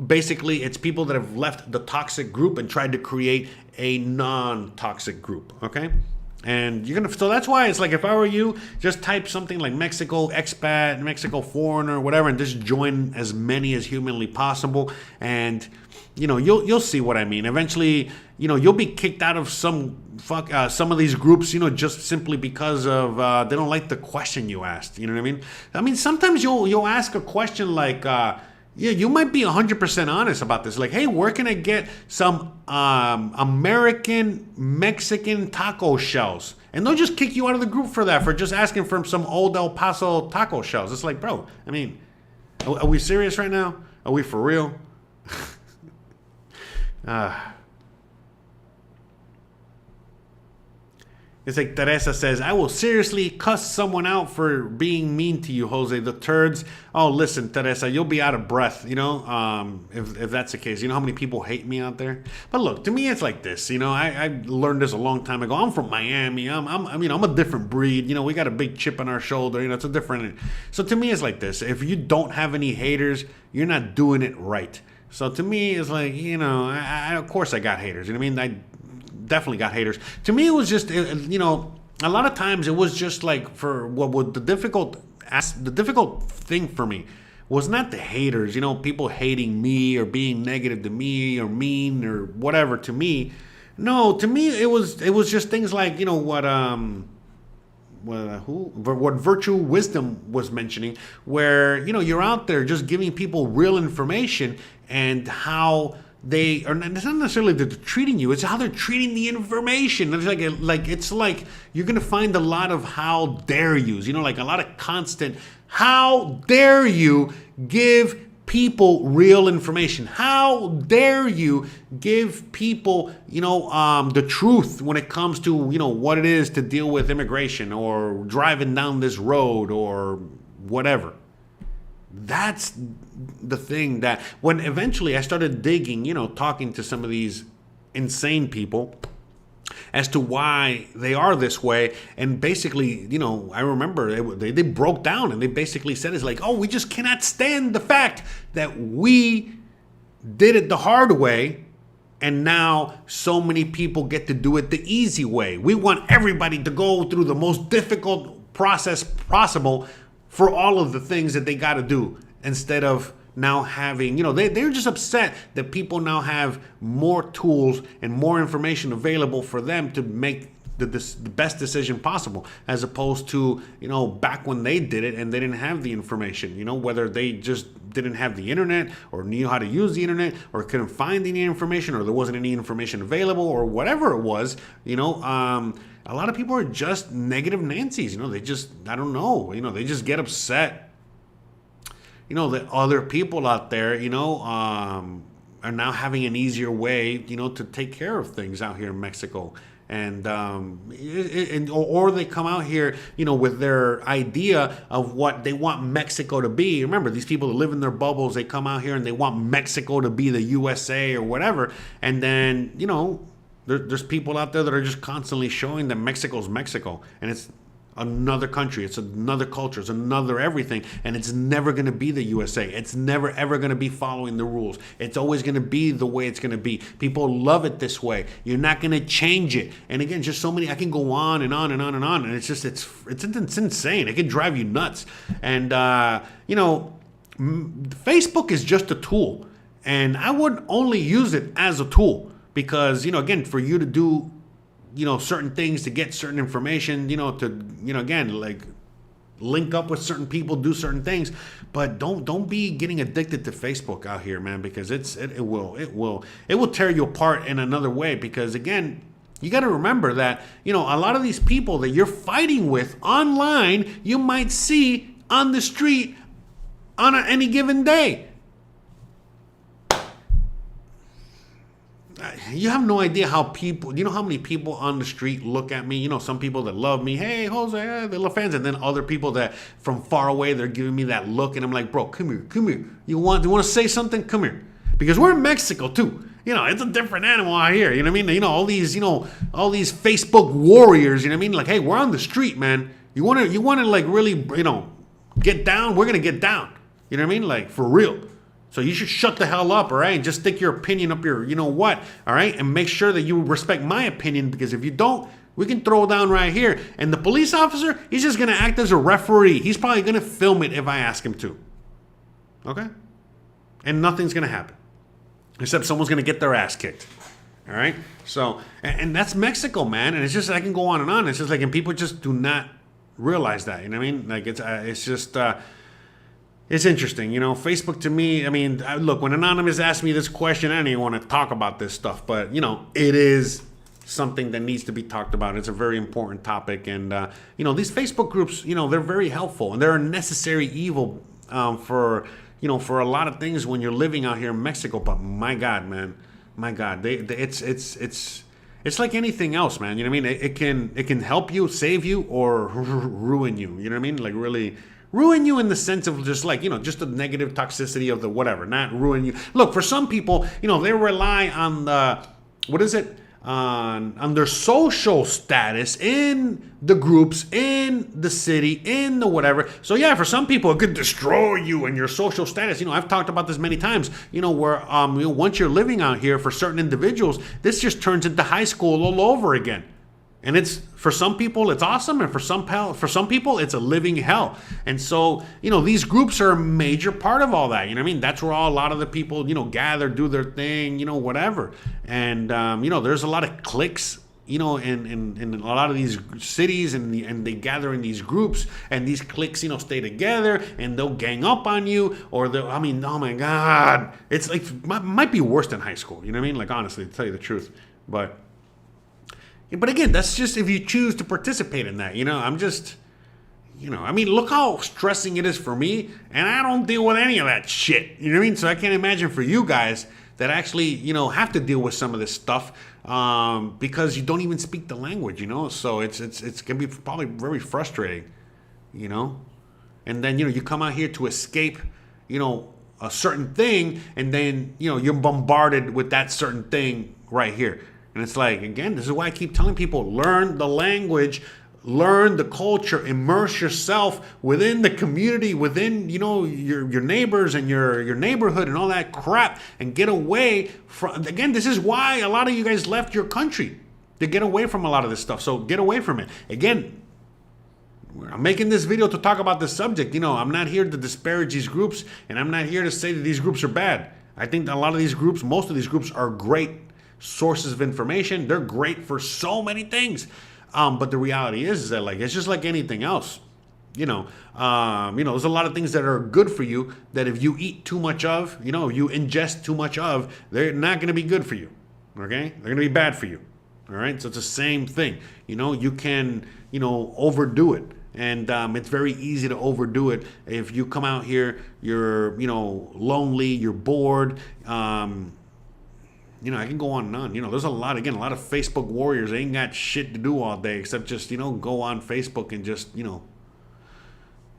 basically it's people that have left the toxic group and tried to create a non-toxic group, okay? And so that's why it's like, if I were you, just type something like Mexico expat, Mexico foreigner, whatever, and just join as many as humanly possible. And you'll see what I mean. Eventually, you'll be kicked out of some of these groups, just simply because of they don't like the question you asked. You know what I mean? I mean, sometimes you'll ask a question like, yeah, you might be 100% honest about this. Like, hey, where can I get some American Mexican taco shells? And they'll just kick you out of the group for that, for just asking for some old El Paso taco shells. It's like, bro, I mean, are we serious right now? Are we for real? It's like Teresa says, I will seriously cuss someone out for being mean to you, Jose. The turds. Oh, listen, Teresa, you'll be out of breath, if that's the case. You know how many people hate me out there? But look, to me, it's like this. I learned this a long time ago. I'm from Miami. I'm a different breed. We got a big chip on our shoulder. It's a different. So to me, it's like this. If you don't have any haters, you're not doing it right. So to me, it's like, of course I got haters. You know what I mean? I definitely got haters. To me, it was just, a lot of times it was just like, for what the difficult thing for me was not the haters, people hating me or being negative to me or mean or whatever to me. No, to me, it was just things like, what Virtue Wisdom was mentioning, where, you're out there just giving people real information, and how they are not, it's not necessarily that they're treating you, it's how they're treating the information. It's like you're going to find a lot of how dare yous, like a lot of constant, how dare you give people real information? How dare you give people, the truth when it comes to, what it is to deal with immigration or driving down this road or whatever. That's the thing that when eventually I started digging, talking to some of these insane people as to why they are this way. And basically, I remember they broke down and they basically said, it's like, oh, we just cannot stand the fact that we did it the hard way. And now so many people get to do it the easy way. We want everybody to go through the most difficult process possible for all of the things that they got to do, instead of now having, they're just upset that people now have more tools and more information available for them to make the best decision possible, as opposed to, back when they did it and they didn't have the information, whether they just didn't have the internet or knew how to use the internet or couldn't find any information or there wasn't any information available or whatever it was, a lot of people are just negative Nancy's, they just, I don't know, they just get upset, that other people out there, are now having an easier way, to take care of things out here in Mexico. And or they come out here, with their idea of what they want Mexico to be. Remember, these people that live in their bubbles, they come out here and they want Mexico to be the USA or whatever. And then, there's people out there that are just constantly showing that Mexico's Mexico, and it's another country, it's another culture, it's another everything, and it's never going to be the USA. It's never ever going to be following the rules. It's always going to be the way it's going to be. People love it this way. You're not going to change it. And again, just so many, I can go on and on and on and on, and it's insane. It can drive you nuts. And Facebook is just a tool, and I would only use it as a tool, because again, for you to do certain things, to get certain information, again, like link up with certain people, do certain things, but don't be getting addicted to Facebook out here, man, because it will tear you apart in another way. Because again, you got to remember that, a lot of these people that you're fighting with online, you might see on the street on any given day. You have no idea how people, how many people on the street look at me, some people that love me, hey, Jose, they love fans, and then other people that from far away, they're giving me that look, and I'm like, bro, come here. You want to say something? Come here. Because we're in Mexico too. It's a different animal out here. You know what I mean? All these Facebook warriors, you know what I mean? Like, hey, we're on the street, man. You want to like really, get down? We're going to get down. You know what I mean? Like, for real. So you should shut the hell up, all right? And just stick your opinion up your, all right? And make sure that you respect my opinion, because if you don't, We can throw down right here. And the police officer, he's just going to act as a referee. He's probably going to film it if I ask him to. Okay? And nothing's going to happen. Except someone's going to get their ass kicked. All right? So, and that's Mexico, man. And it's just, I can go on and on. It's just like, and people just do not realize that. You know what I mean? Like, it's just, it's interesting. You know, Facebook to me, I mean, look, when Anonymous asked me this question, I didn't even want to talk about this stuff. But, you know, it is something that needs to be talked about. It's a very important topic. And, you know, these Facebook groups, you know, they're very helpful. And they're a necessary evil for, you know, for a lot of things when you're living out here in Mexico. But my God, man, my God, it's like anything else, man. You know what I mean? It can help you, save you, or ruin you. You know what I mean? Like really ruin you in the sense of just like, you know, just the negative toxicity of the whatever, not ruin you. Look, for some people, you know, they rely on the, what is it? On their social status in the groups, in the city, in the whatever. So yeah, for some people it could destroy you and your social status. You know, I've talked about this many times, you know, where you know, once you're living out here, for certain individuals, this just turns into high school all over again. And it's, for some people, it's awesome. And for some people, it's a living hell. And so, you know, these groups are a major part of all that. You know what I mean? That's where a lot of the people, you know, gather, do their thing, you know, whatever. And, you know, there's a lot of cliques, you know, in a lot of these cities, and they gather in these groups, and these cliques, you know, stay together, and they'll gang up on you, or I mean, oh my God. It's like, might be worse than high school. You know what I mean? Like, honestly, to tell you the truth. But again, that's just if you choose to participate in that. You know, I'm just, you know, I mean, look how stressing it is for me, and I don't deal with any of that shit. You know what I mean? So I can't imagine for you guys that actually, you know, have to deal with some of this stuff because you don't even speak the language, you know? So it's going to be probably very frustrating, you know? And then, you know, you come out here to escape, you know, a certain thing, and then, you know, you're bombarded with that certain thing right here. And it's like, again, this is why I keep telling people, learn the language, learn the culture, immerse yourself within the community, within, you know, your neighbors and your neighborhood and all that crap, and get away from, again, this is why a lot of you guys left your country, to get away from a lot of this stuff. So get away from it. Again, I'm making this video to talk about this subject. You know, I'm not here to disparage these groups, and I'm not here to say that these groups are bad. I think that a lot of these groups, most of these groups, are great sources of information. They're great for so many things. But the reality is that, like, it's just like anything else. You know, there's a lot of things that are good for you that if you eat too much of, you know, you ingest too much of, they're not going to be good for you. Okay? They're going to be bad for you. All right? So it's the same thing. You know, you can, you know, overdo it. And it's very easy to overdo it. If you come out here, you're, you know, lonely, you're bored, you know, I can go on and on. You know, there's a lot of Facebook warriors. They ain't got shit to do all day except just, you know, go on Facebook and just, you know,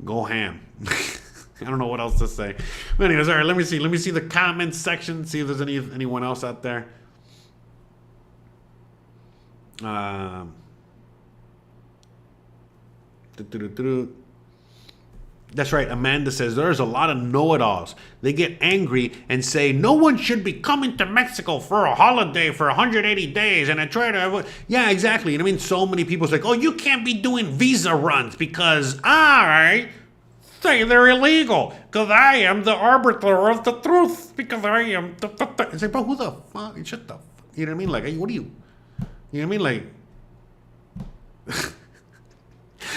go ham. I don't know what else to say. But anyways, all right, let me see the comments section, see if there's anyone else out there. That's right. Amanda says there's a lot of know-it-alls. They get angry and say no one should be coming to Mexico for a holiday for 180 days, and I try to. Yeah, exactly. And I mean, so many people say, "Oh, you can't be doing visa runs because I say they're illegal because I am the arbiter of the truth because I am." It's like, bro, who the fuck? Shut the. You know what I mean? Like, what do you? You know what I mean? Like.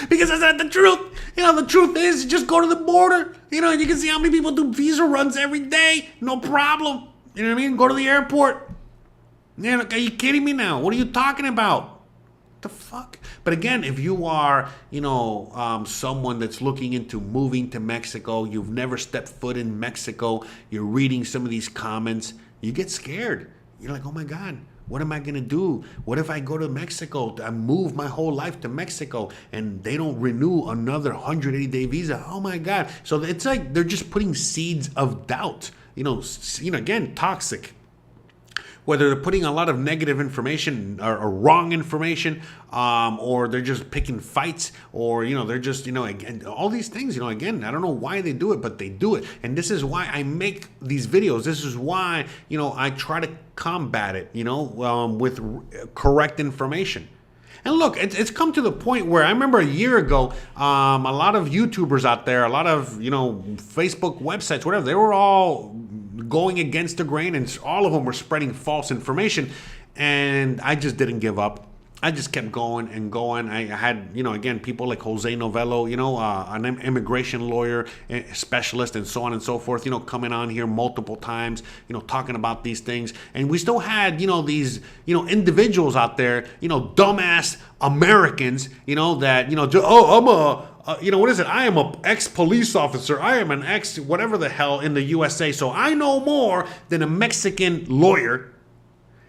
Because that's not the truth. You know, the truth is, you just go to the border. You know, and you can see how many people do visa runs every day. No problem. You know what I mean? Go to the airport. You know, are you kidding me now? What are you talking about? What the fuck? But again, if you are, you know, someone that's looking into moving to Mexico, you've never stepped foot in Mexico, you're reading some of these comments, you get scared. You're like, oh my God. What am I going to do? What if I go to Mexico? I move my whole life to Mexico and they don't renew another 180-day visa. Oh my God. So it's like they're just putting seeds of doubt. You know, again, toxic. Whether they're putting a lot of negative information or wrong information, or they're just picking fights, or, you know, they're just, you know, again, all these things, you know, again, I don't know why they do it, but they do it. And this is why I make these videos. This is why, you know, I try to combat it, you know, with correct information. And look, it's come to the point where I remember a year ago, a lot of YouTubers out there, a lot of, Facebook websites, whatever, they were all going against the grain, and all of them were spreading false information. And I just didn't give up. I just kept going and going. I had, again, people like José Novelo, an immigration lawyer specialist and so on and so forth, coming on here multiple times, talking about these things. And we still had, these, individuals out there, dumbass Americans, that, I'm a, what is it? I am a ex-police officer. I am an ex whatever the hell in the USA. So I know more than a Mexican lawyer.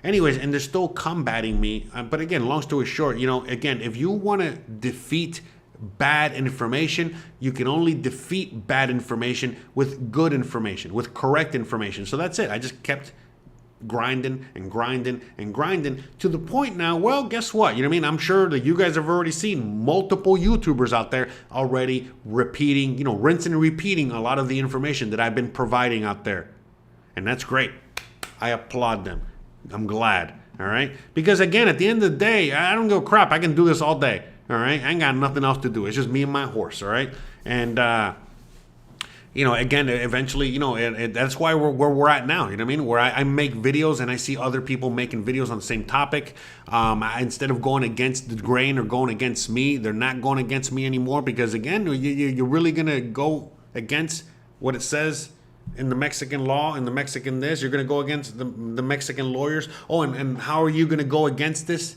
Anyways, and they're still combating me. But again, long story short, again, if you want to defeat bad information, you can only defeat bad information with good information, with correct information. So that's it. I just kept grinding and grinding and grinding to the point now, well, guess what? I'm sure that you guys have already seen multiple YouTubers out there already repeating, rinsing and repeating a lot of the information that I've been providing out there. And that's great. I applaud them. I'm glad, all right? Because, again, at the end of the day, I don't give a crap. I can do this all day, all right? I ain't got nothing else to do. It's just me and my horse, all right? And, again, eventually, that's why where we're at now, where I make videos and I see other people making videos on the same topic. Instead of going against the grain or going against me, they're not going against me anymore because, again, you're really going to go against what it says in the Mexican law, in the Mexican this, you're going to go against the Mexican lawyers. Oh, and how are you going to go against this?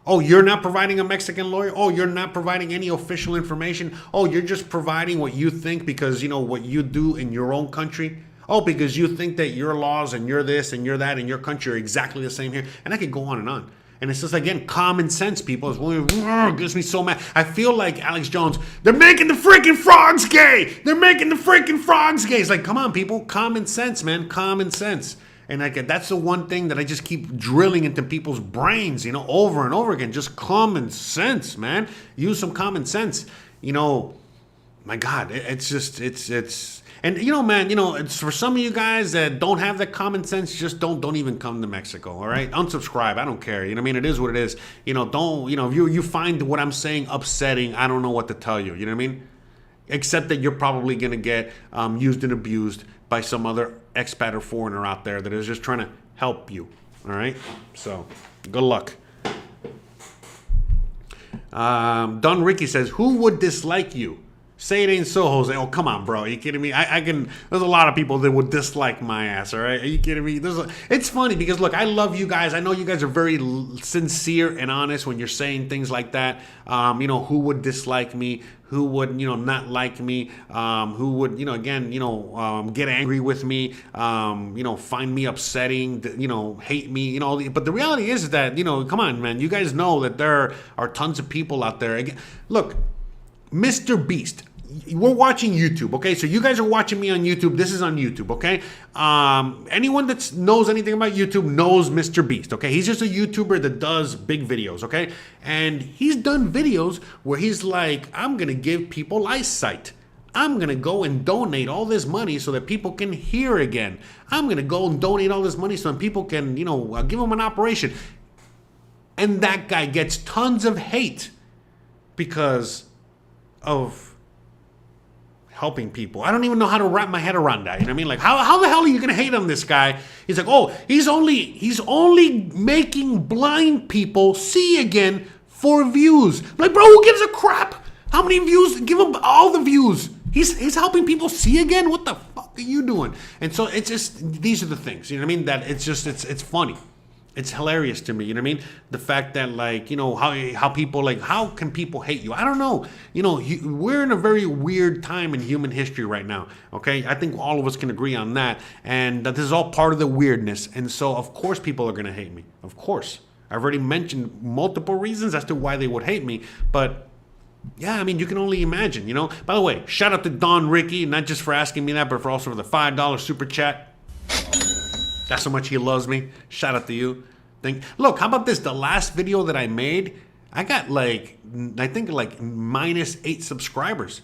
Oh, you're not providing a Mexican lawyer? Oh, you're not providing any official information? Oh, you're just providing what you think because, what you do in your own country? Oh, because you think that your laws and your this and your that in your country are exactly the same here? And I could go on and on. And it's just, again, common sense, people. It gets me so mad. I feel like Alex Jones, they're making the freaking frogs gay. They're making the freaking frogs gay. It's like, come on, people. Common sense, man. Common sense. And that's the one thing that I just keep drilling into people's brains, over and over again. Just common sense, man. Use some common sense. My God, it's just, it's. And, man, it's for some of you guys that don't have that common sense, just don't even come to Mexico, all right? Unsubscribe. I don't care. It is what it is. Don't, if you find what I'm saying upsetting, I don't know what to tell you. You know what I mean? Except that you're probably going to get used and abused by some other expat or foreigner out there that is just trying to help you, all right? So, good luck. Don Ricky says, who would dislike you? Say it ain't so, Jose. Oh, come on, bro. Are you kidding me? There's a lot of people that would dislike my ass, all right? Are you kidding me? It's funny because, look, I love you guys. I know you guys are very sincere and honest when you're saying things like that. Who would dislike me? Who would, not like me? Who would, get angry with me? Find me upsetting, hate me, But the reality is that, come on, man. You guys know that there are tons of people out there. Again, look, Mr. Beast. We're watching YouTube, okay? So you guys are watching me on YouTube. This is on YouTube, okay? Anyone that knows anything about YouTube knows Mr. Beast, okay? He's just a YouTuber that does big videos, okay? And he's done videos where he's like, I'm going to give people eyesight. I'm going to go and donate all this money so that people can hear again. I'm going to go and donate all this money so that people can, give them an operation. And that guy gets tons of hate because of helping people. I don't even know how to wrap my head around that. Like, how the hell are you going to hate on this guy? He's like, oh, he's only making blind people see again for views. I'm like, bro, who gives a crap? How many views? Give him all the views. He's helping people see again. What the fuck are you doing? And so it's just, these are the things, that it's funny. It's hilarious to me, The fact that, like, how people, like, how can people hate you? I don't know. We're in a very weird time in human history right now, okay? I think all of us can agree on that. And that this is all part of the weirdness. And so, of course, people are going to hate me. Of course. I've already mentioned multiple reasons as to why they would hate me. But, yeah, you can only imagine, By the way, shout out to Don Ricky, not just for asking me that, but for also for the $5 super chat. That's how much he loves me. Shout out to you. Look, how about this? The last video that I made, I got I think -8 subscribers.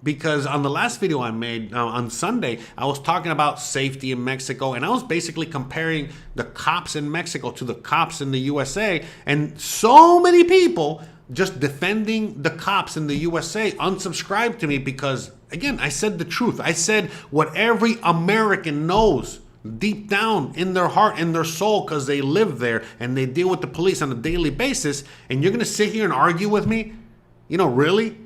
Because on the last video I made on Sunday, I was talking about safety in Mexico, and I was basically comparing the cops in Mexico to the cops in the USA, and so many people just defending the cops in the USA unsubscribed to me because, again, I said the truth. I said what every American knows deep down in their heart, in their soul, because they live there and they deal with the police on a daily basis, and you're going to sit here and argue with me? Really?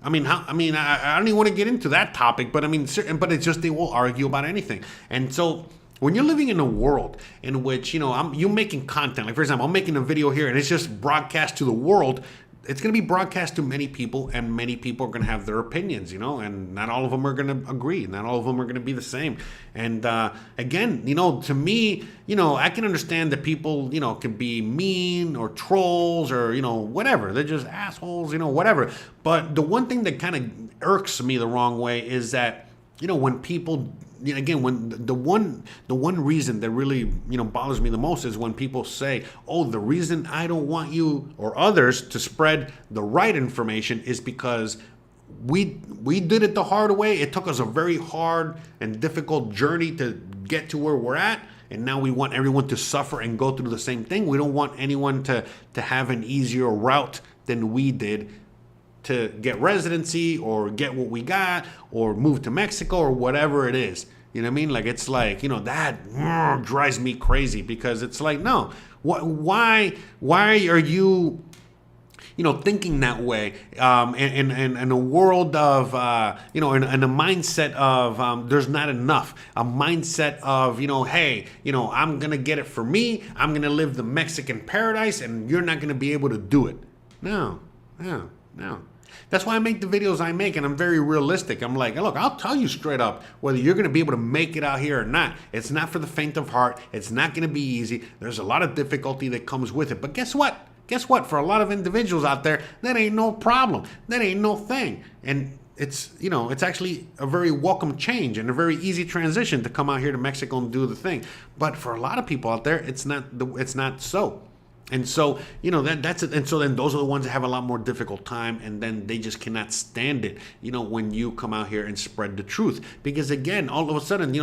I don't even want to get into that topic, but but it's just they will argue about anything. And so when you're living in a world in which, you're making content, like for example, I'm making a video here and it's just broadcast to the world, it's going to be broadcast to many people, and many people are going to have their opinions, and not all of them are going to agree. Not all of them are going to be the same. And again, to me, I can understand that people, can be mean or trolls or, whatever. They're just assholes, whatever. But the one thing that kind of irks me the wrong way is that, when people, again, when the one reason that really, bothers me the most is when people say, oh, the reason I don't want you or others to spread the right information is because we did it the hard way. It took us a very hard and difficult journey to get to where we're at. And now we want everyone to suffer and go through the same thing. We don't want anyone to have an easier route than we did to get residency or get what we got or move to Mexico or whatever it is. You know what I mean? Like, it's like, that drives me crazy because it's like, no, why are you, thinking that way in a world of, in a mindset of there's not enough, a mindset of, hey, I'm going to get it for me. I'm going to live the Mexican paradise and you're not going to be able to do it. No. That's why I make the videos I make, and I'm very realistic. I'm like, look, I'll tell you straight up whether you're going to be able to make it out here or not. It's not for the faint of heart. It's not going to be easy. There's a lot of difficulty that comes with it. But guess what? For a lot of individuals out there, that ain't no problem. That ain't no thing. And it's actually a very welcome change and a very easy transition to come out here to Mexico and do the thing. But for a lot of people out there, it's not so. And so, that's it. And so then those are the ones that have a lot more difficult time, and then they just cannot stand it, when you come out here and spread the truth. Because again, all of a sudden,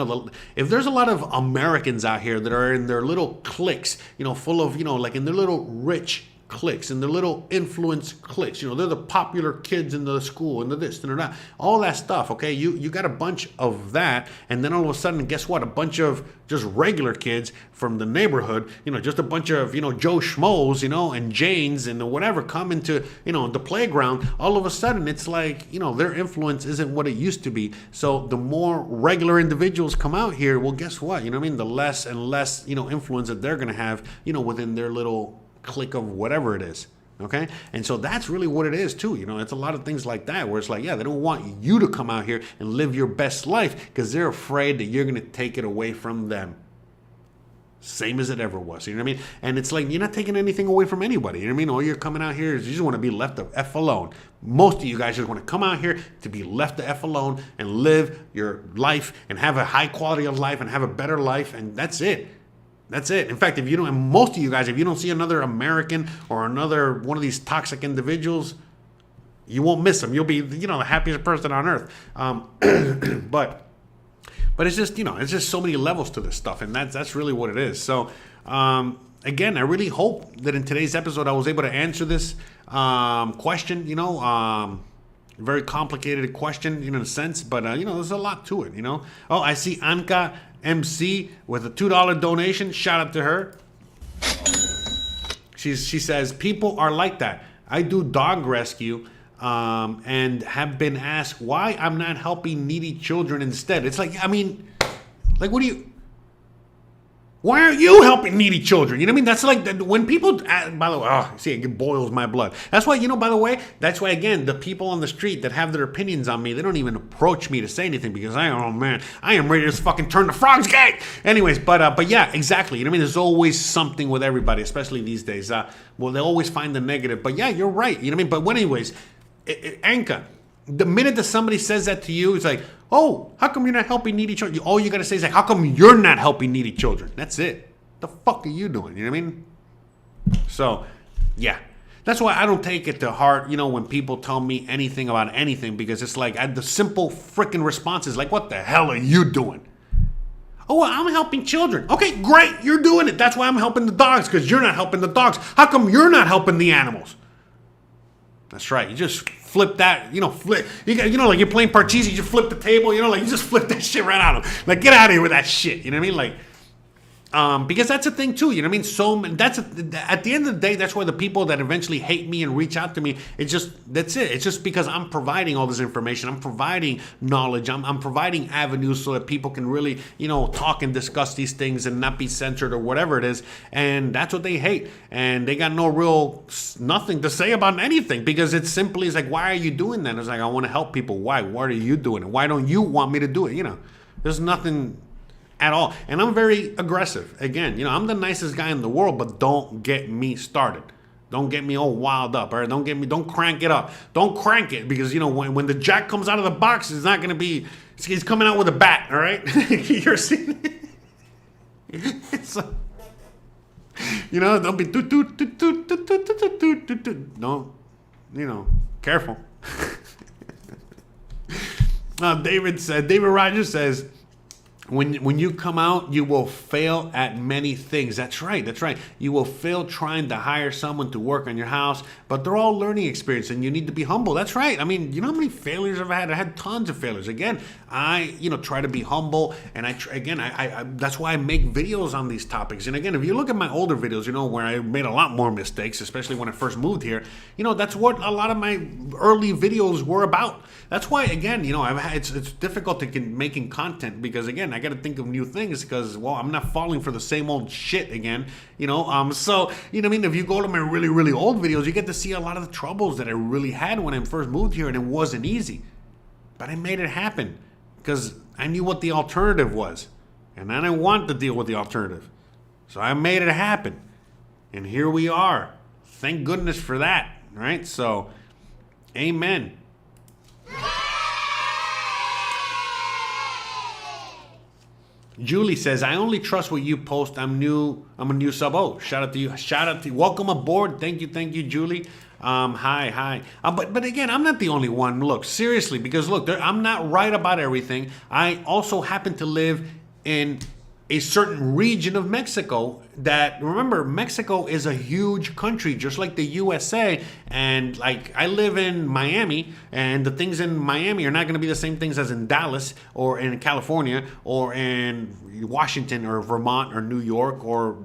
if there's a lot of Americans out here that are in their little cliques, full of, like in their little rich cliques and their little influence cliques, they're the popular kids in the school and the this and the that, all that stuff. Okay, you got a bunch of that, and then all of a sudden, guess what? A bunch of just regular kids from the neighborhood, just a bunch of Joe Schmoes, and Janes and whatever come into the playground. All of a sudden, it's like their influence isn't what it used to be. So the more regular individuals come out here, well, guess what? The less and less influence that they're gonna have within their little click of whatever it is. Okay, and so that's really what it is too. It's a lot of things like that where it's like, yeah, they don't want you to come out here and live your best life because they're afraid that you're going to take it away from them, same as it ever was. You know what I mean? And it's like, you're not taking anything away from anybody. You know what I mean? All you're coming out here is you just want to be left the F alone. Most of you guys just want to come out here to be left the F alone and live your life and have a high quality of life and have a better life, and that's it. That's it. In fact, if you don't, and most of you guys, if you don't see another American or another one of these toxic individuals, you won't miss them. You'll be, the happiest person on earth. But it's just, it's just so many levels to this stuff, and that's really what it is. So, again, I really hope that in today's episode I was able to answer this question. Very complicated question, in a sense, but there's a lot to it. Oh, I see Anka MC with a $2 donation. Shout out to her. She says, people are like that. I do dog rescue and have been asked why I'm not helping needy children instead. It's like, why aren't you helping needy children? You know what I mean? That's like when people, by the way, it boils my blood. That's why, by the way, that's why, again, the people on the street that have their opinions on me, they don't even approach me to say anything because I am ready to just fucking turn the frogs gay. Anyways, but yeah, exactly. You know what I mean? There's always something with everybody, especially these days. Well, they always find the negative. But yeah, you're right. You know what I mean? But anyways, Anka, the minute that somebody says that to you, it's like, oh, how come you're not helping needy children? All you got to say is like, how come you're not helping needy children? That's it. The fuck are you doing? You know what I mean? So, yeah. That's why I don't take it to heart, when people tell me anything about anything, because it's like the simple freaking response is like, what the hell are you doing? Oh, well, I'm helping children. Okay, great, you're doing it. That's why I'm helping the dogs, because you're not helping the dogs. How come you're not helping the animals? That's right. You just flip that, flip. Like you're playing Parcheesi, you just flip the table, like you just flip that shit right out of them. Like, get out of here with that shit. You know what I mean? Like, because that's a thing too, you know what I mean? So at the end of the day, that's why the people that eventually hate me and reach out to me, that's it. It's just because I'm providing all this information. I'm providing knowledge. I'm providing avenues so that people can really, talk and discuss these things and not be censored or whatever it is. And that's what they hate. And they got nothing to say about anything, because it simply is like, why are you doing that? It's like, I want to help people. Why? Why are you doing it? Why don't you want me to do it? There's nothing at all. And I'm very aggressive. Again, I'm the nicest guy in the world, but don't get me started. Don't get me all wild up, all right? Don't crank it up. Don't crank it, because, when the jack comes out of the box, it's not going to be, he's coming out with a bat, all right? You're seeing it? So, don't be don't, careful. David Rogers says, When you come out, you will fail at many things. That's right. You will fail trying to hire someone to work on your house, but they're all learning experience, and you need to be humble. That's right. I mean, you know how many failures I've had? I had tons of failures. Again, I try to be humble, and I that's why I make videos on these topics. And again, if you look at my older videos, where I made a lot more mistakes, especially when I first moved here, that's what a lot of my early videos were about. That's why, again, it's difficult to making content, because again, I got to think of new things, because, well, I'm not falling for the same old shit again, so, if you go to my really, really old videos, you get to see a lot of the troubles that I really had when I first moved here, and it wasn't easy, but I made it happen, because I knew what the alternative was, and I didn't want to deal with the alternative, so I made it happen, and here we are. Thank goodness for that, right? So, amen. Julie says, I only trust what you post. I'm a new sub. Oh, shout out to you. Welcome aboard. Thank you, Julie. Hi. But again, I'm not the only one. Look, seriously, because look, I'm not right about everything. I also happen to live in a certain region of Mexico that, remember, Mexico is a huge country, just like the USA. And like, I live in Miami, and the things in Miami are not going to be the same things as in Dallas or in California or in Washington or Vermont or New York or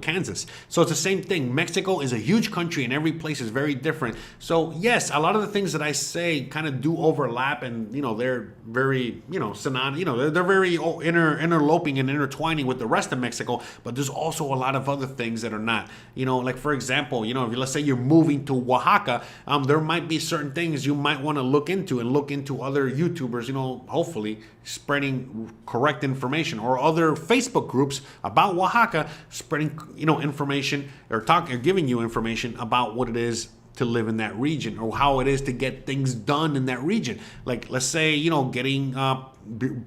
Kansas. So it's the same thing. Mexico is a huge country, and every place is very different. So yes, a lot of the things that I say kind of do overlap, and they're very synonymous. They're very interloping and intertwining with the rest of Mexico. But there's also a lot of other things that are not. Like for example, if let's say you're moving to Oaxaca, there might be certain things you might want to look into other YouTubers, hopefully spreading correct information, or other Facebook groups about Oaxaca spreading, information or giving you information about what it is to live in that region, or how it is to get things done in that region. Like, let's say, getting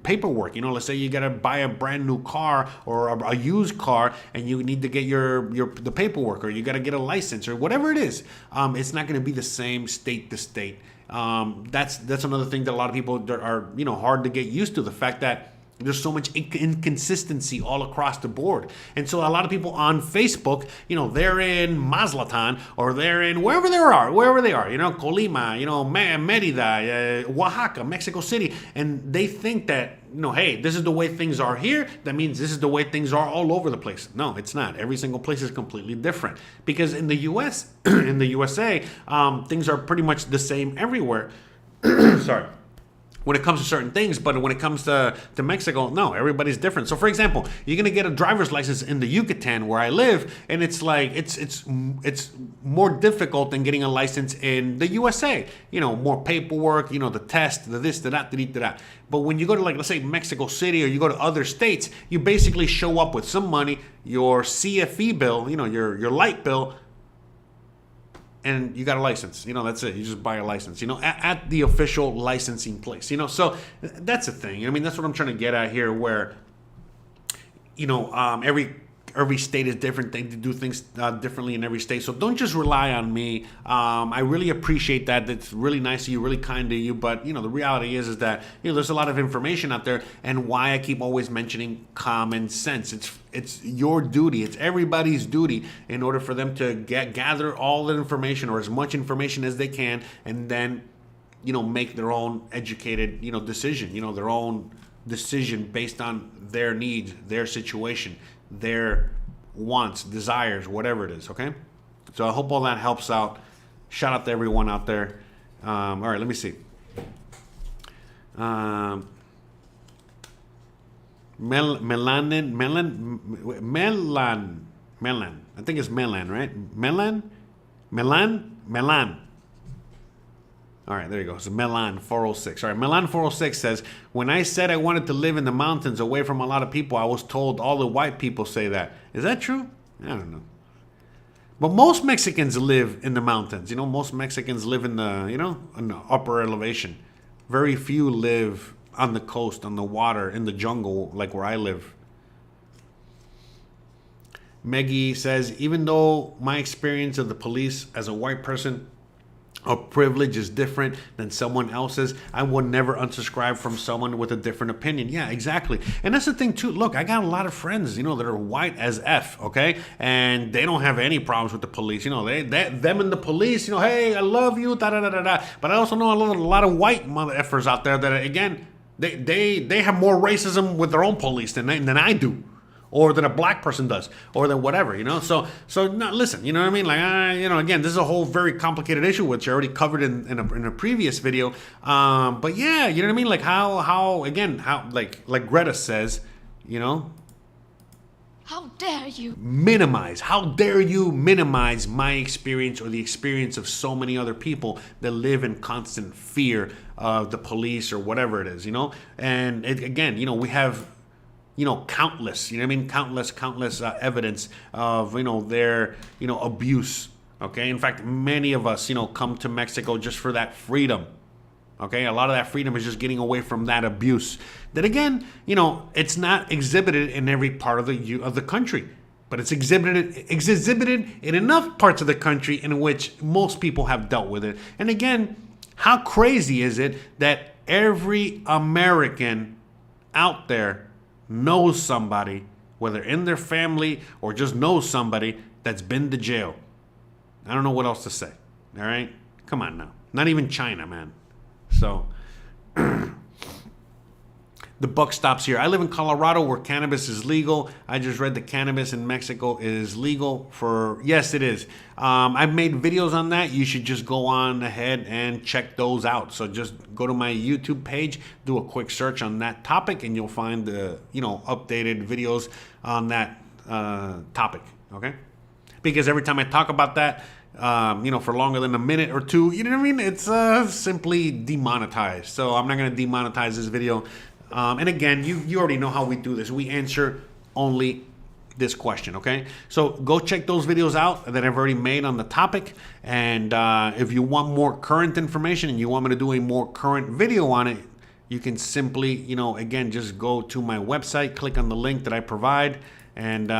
paperwork. Let's say you got to buy a brand new car or a used car, and you need to get the paperwork, or you got to get a license, or whatever it is. It's not going to be the same state to state. That's another thing that a lot of people are hard to get used to, the fact that there's so much inconsistency all across the board. And so a lot of people on Facebook, they're in Mazatlan, or they're in wherever they are, Colima, Merida, Oaxaca, Mexico City. And they think that, hey, this is the way things are here. That means this is the way things are all over the place. No, it's not. Every single place is completely different. Because in the US, in the USA, things are pretty much the same everywhere. Sorry. When it comes to certain things, but when it comes to Mexico, no, everybody's different. So for example, you're gonna get a driver's license in the Yucatan where I live, and it's like it's more difficult than getting a license in the USA. More paperwork, the test, the this, the that, the that. But when you go to, like, let's say Mexico City, or you go to other states, you basically show up with some money, your CFE bill, your light bill, and you got a license. That's it. You just buy a license, at the official licensing place, so that's the thing. That's what I'm trying to get at here, where, every every state is different. They do things differently in every state. So don't just rely on me. I really appreciate that. That's really nice of you, really kind of you. But, you know, the reality is that, you know, there's a lot of information out there. And why I keep always mentioning common sense. It's your duty. It's everybody's duty in order for them to gather all the information or as much information as they can, and then, you know, make their own educated, you know, decision, you know, their own decision based on their needs, their situation, their wants, desires, whatever it is. Okay, so I hope all that helps out. Shout out to everyone out there. All right, let me see. Melan. I think it's Melan, right? Melan. All right, there you go. So Melan 406. All right, Melan 406 says, when I said I wanted to live in the mountains away from a lot of people, I was told all the white people say that. Is that true? I don't know. But most Mexicans live in the mountains. You know, most Mexicans live in the, you know, in the upper elevation. Very few live on the coast, on the water, in the jungle, like where I live. Meggie says, even though my experience of the police as a white person of privilege is different than someone else's, I would never unsubscribe from someone with a different opinion. Yeah, exactly. And that's the thing too. Look, I got a lot of friends, you know, that are white as F, okay? And they don't have any problems with the police. You know, them and the police, you know, hey, I love you, da da da da da. But I also know a lot of white mother effers out there that, again, they have more racism with their own police than I do, or than a black person does, or than whatever, you know. So no, listen, you know what I mean? Like, you know, again, this is a whole very complicated issue, which I already covered in a previous video. But yeah, you know what I mean? Like how like Greta says, you know, how dare you minimize? How dare you minimize my experience or the experience of so many other people that live in constant fear of the police or whatever it is, you know? And again, you know, we have, you know, countless, you know what I mean? Countless evidence of, you know, their, you know, abuse. Okay. In fact, many of us, you know, come to Mexico just for that freedom. Okay. A lot of that freedom is just getting away from that abuse. That again, you know, it's not exhibited in every part of the country, but it's exhibited in enough parts of the country in which most people have dealt with it. And again, how crazy is it that every American out there knows somebody, whether in their family or just knows somebody that's been to jail? I don't know what else to say. All right? Come on now. Not even China, man. So the buck stops here. I live in Colorado where cannabis is legal. I just read that cannabis in Mexico is legal for, yes, it is. I've made videos on that. You should just go on ahead and check those out. So just go to my YouTube page, do a quick search on that topic, and you'll find the, you know, updated videos on that topic, okay? Because every time I talk about that, you know, for longer than a minute or two, you know what I mean? It's simply demonetized. So I'm not going to demonetize this video. And again, you already know how we do this. We answer only this question, okay? So go check those videos out that I've already made on the topic. And if you want more current information and you want me to do a more current video on it, you can simply, you know, again, just go to my website, click on the link that I provide, and,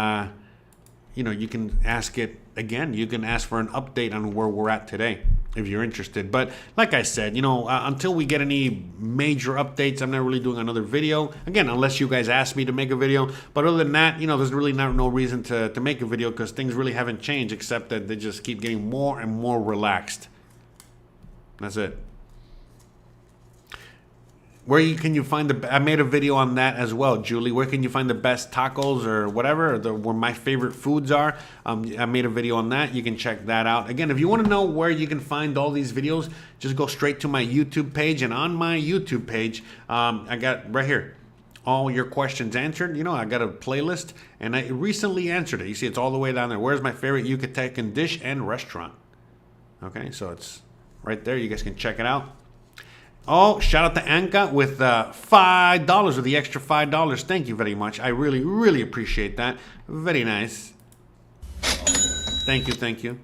you know, you can ask it again. You can ask for an update on where we're at today if you're interested. But like I said, you know, until we get any major updates, I'm not really doing another video. Again, unless you guys ask me to make a video. But other than that, you know, there's really no reason to make a video because things really haven't changed except that they just keep getting more and more relaxed. That's it. Where can you find I made a video on that as well, Julie. Where can you find the best tacos or whatever, or where my favorite foods are? I made a video on that. You can check that out. Again, if you want to know where you can find all these videos, just go straight to my YouTube page. And on my YouTube page, I got right here, all your questions answered. You know, I got a playlist, and I recently answered it. You see, it's all the way down there. Where's my favorite Yucatecan dish and restaurant? Okay, so it's right there. You guys can check it out. Oh, shout out to Anka with $5 or the extra $5. Thank you very much. I really, really appreciate that. Very nice. Thank you, thank you.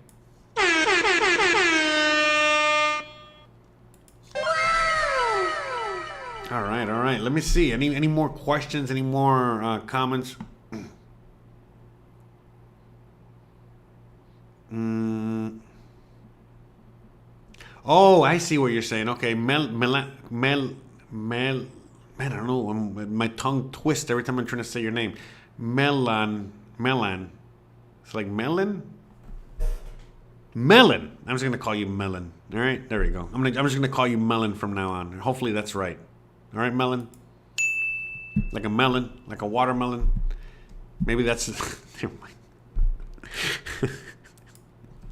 All right. Let me see. Any more questions? Any more comments? Oh, I see what you're saying. Okay, man, I don't know. My tongue twists every time I'm trying to say your name. Melan. It's like melon. Melon. I'm just gonna call you Melon. All right, there we go. I'm just gonna call you Melon from now on. Hopefully that's right. All right, Melon. Like a melon, like a watermelon. Maybe that's. Never mind.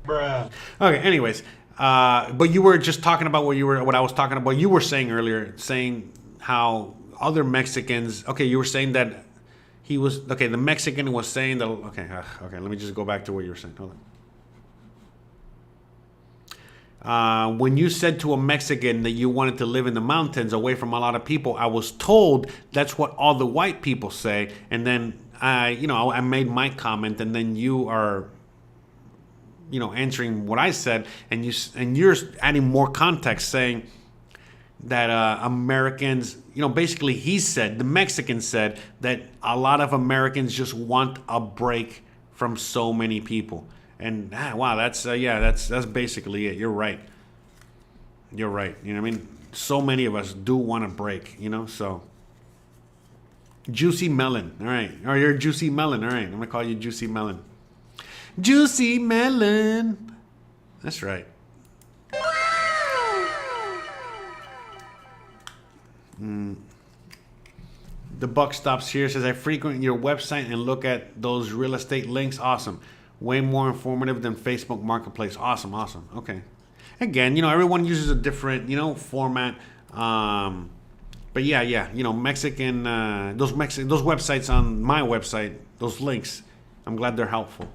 Bruh. Okay. Anyways, but you were just talking about what I was talking about. You were saying earlier, saying how other Mexicans. Okay, you were saying that he was okay. The Mexican was saying that. Okay. Okay. Let me just go back to what you were saying. Hold on. When you said to a Mexican that you wanted to live in the mountains away from a lot of people, I was told that's what all the white people say. And then I made my comment, and then you are, answering what I said, and you're adding more context, saying that Americans, basically the Mexican said that a lot of Americans just want a break from so many people. And wow, that's basically it. You're right. You're right. You know what I mean? So many of us do want a break, so. Juicy Melon. All right. Or you're Juicy Melon. All right. I'm going to call you Juicy Melon. Juicy Melon. That's right. The buck stops here. Says, I frequent your website and look at those real estate links. Awesome. Way more informative than Facebook Marketplace. Awesome. Okay. Again, everyone uses a different, format. But yeah. Mexican, those websites on my website, those links, I'm glad they're helpful.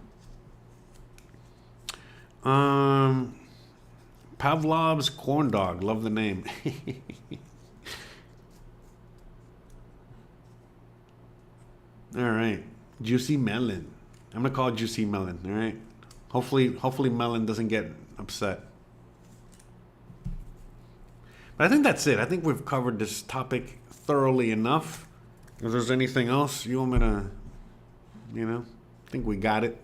Pavlov's corn dog. Love the name. All right. Juicy Melon. I'm gonna call it Juicy Melon. All right. Hopefully Melon doesn't get upset. But I think that's it. I think we've covered this topic thoroughly enough. If there's anything else you want me to, I think we got it.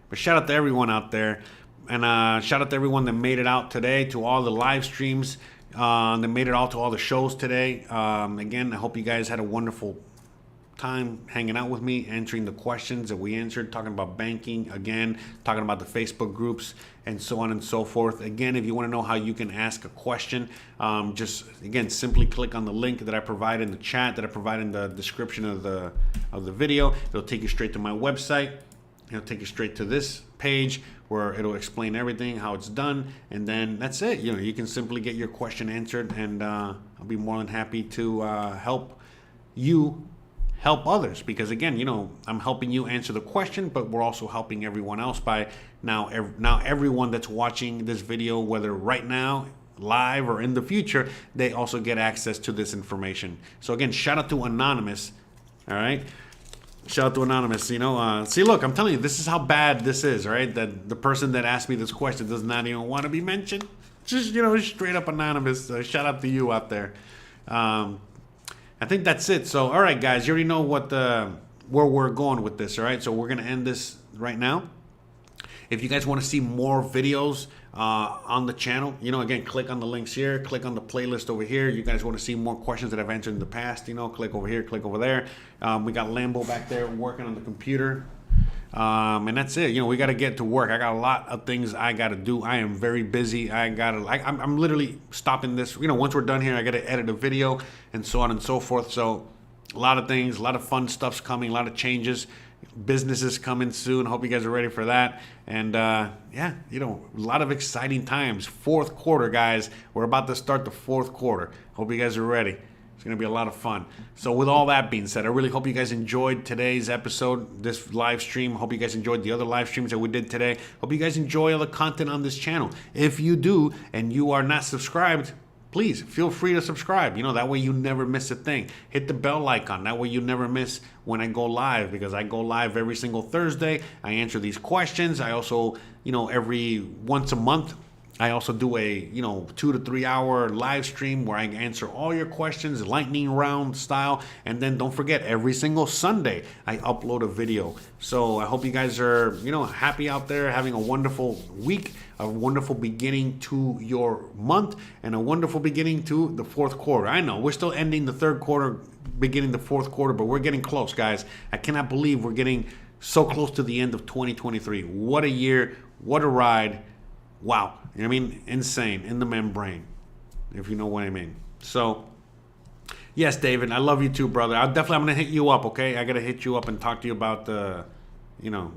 But shout out to everyone out there. And shout out to everyone that made it out today, to all the live streams, that made it out to all the shows today. Again, I hope you guys had a wonderful time hanging out with me, answering the questions that we answered, talking about banking, again, talking about the Facebook groups, and so on and so forth. Again, if you want to know how you can ask a question, just again, simply click on the link that I provide in the chat, that I provide in the description of the video. It'll take you straight to my website. It'll take you straight to this page where it'll explain everything, how it's done, and then that's it. You can simply get your question answered, and I'll be more than happy to help you help others, because again, I'm helping you answer the question, but we're also helping everyone else by now everyone that's watching this video, whether right now, live, or in the future, they also get access to this information. So again, shout out to Anonymous. All right. Shout out to Anonymous. See, look, I'm telling you, this is how bad this is, right? That the person that asked me this question does not even want to be mentioned. Just, straight up Anonymous. Shout out to you out there. I think that's it. So, all right, guys, you already know where we're going with this, all right? So we're going to end this right now. If you guys want to see more videos on the channel, again, click on the links here, click on the playlist over here. You guys want to see more questions that I've answered in the past, click over here, click over there. We got Lambo back there working on the computer. And that's it. We got to get to work. I got a lot of things I got to do. I am very busy. I'm literally stopping this. Once we're done here, I got to edit a video and so on and so forth. So a lot of things, a lot of fun stuff's coming, a lot of changes. Business is coming soon. Hope you guys are ready for that. And a lot of exciting times. Fourth quarter, guys. We're about to start the fourth quarter. Hope you guys are ready. It's going to be a lot of fun. So with all that being said, I really hope you guys enjoyed today's episode, this live stream. Hope you guys enjoyed the other live streams that we did today. Hope you guys enjoy all the content on this channel. If you do and you are not subscribed, please feel free to subscribe. That way you never miss a thing. Hit the bell icon. That way you never miss when I go live, because I go live every single Thursday. I answer these questions. I also, every once a month, I also do a 2 to 3 hour live stream where I answer all your questions, lightning round style. And then don't forget, every single Sunday I upload a video. So I hope you guys are happy out there, having a wonderful week, a wonderful beginning to your month, and a wonderful beginning to the fourth quarter. I know we're still ending the third quarter, beginning the fourth quarter, but we're getting close, guys. I cannot believe we're getting so close to the end of 2023. What a year, what a ride. Wow. You know what I mean? Insane. In the membrane, if you know what I mean. So, yes, David, I love you too, brother. I'm going to hit you up, okay? I got to hit you up and talk to you about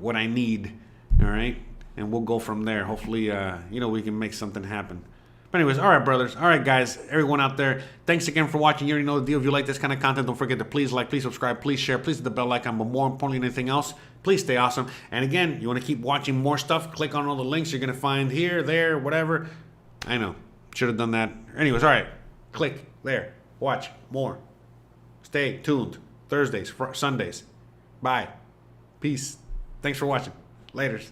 what I need, all right? And we'll go from there. Hopefully, we can make something happen. But anyways, all right, brothers. All right, guys. Everyone out there, thanks again for watching. You already know the deal. If you like this kind of content, don't forget to please like, please subscribe, please share, please hit the bell icon. But more importantly than anything else, please stay awesome. And again, you want to keep watching more stuff, click on all the links you're going to find here, there, whatever. I know. Should have done that. Anyways, all right. Click there. Watch more. Stay tuned. Thursdays, Sundays. Bye. Peace. Thanks for watching. Laters.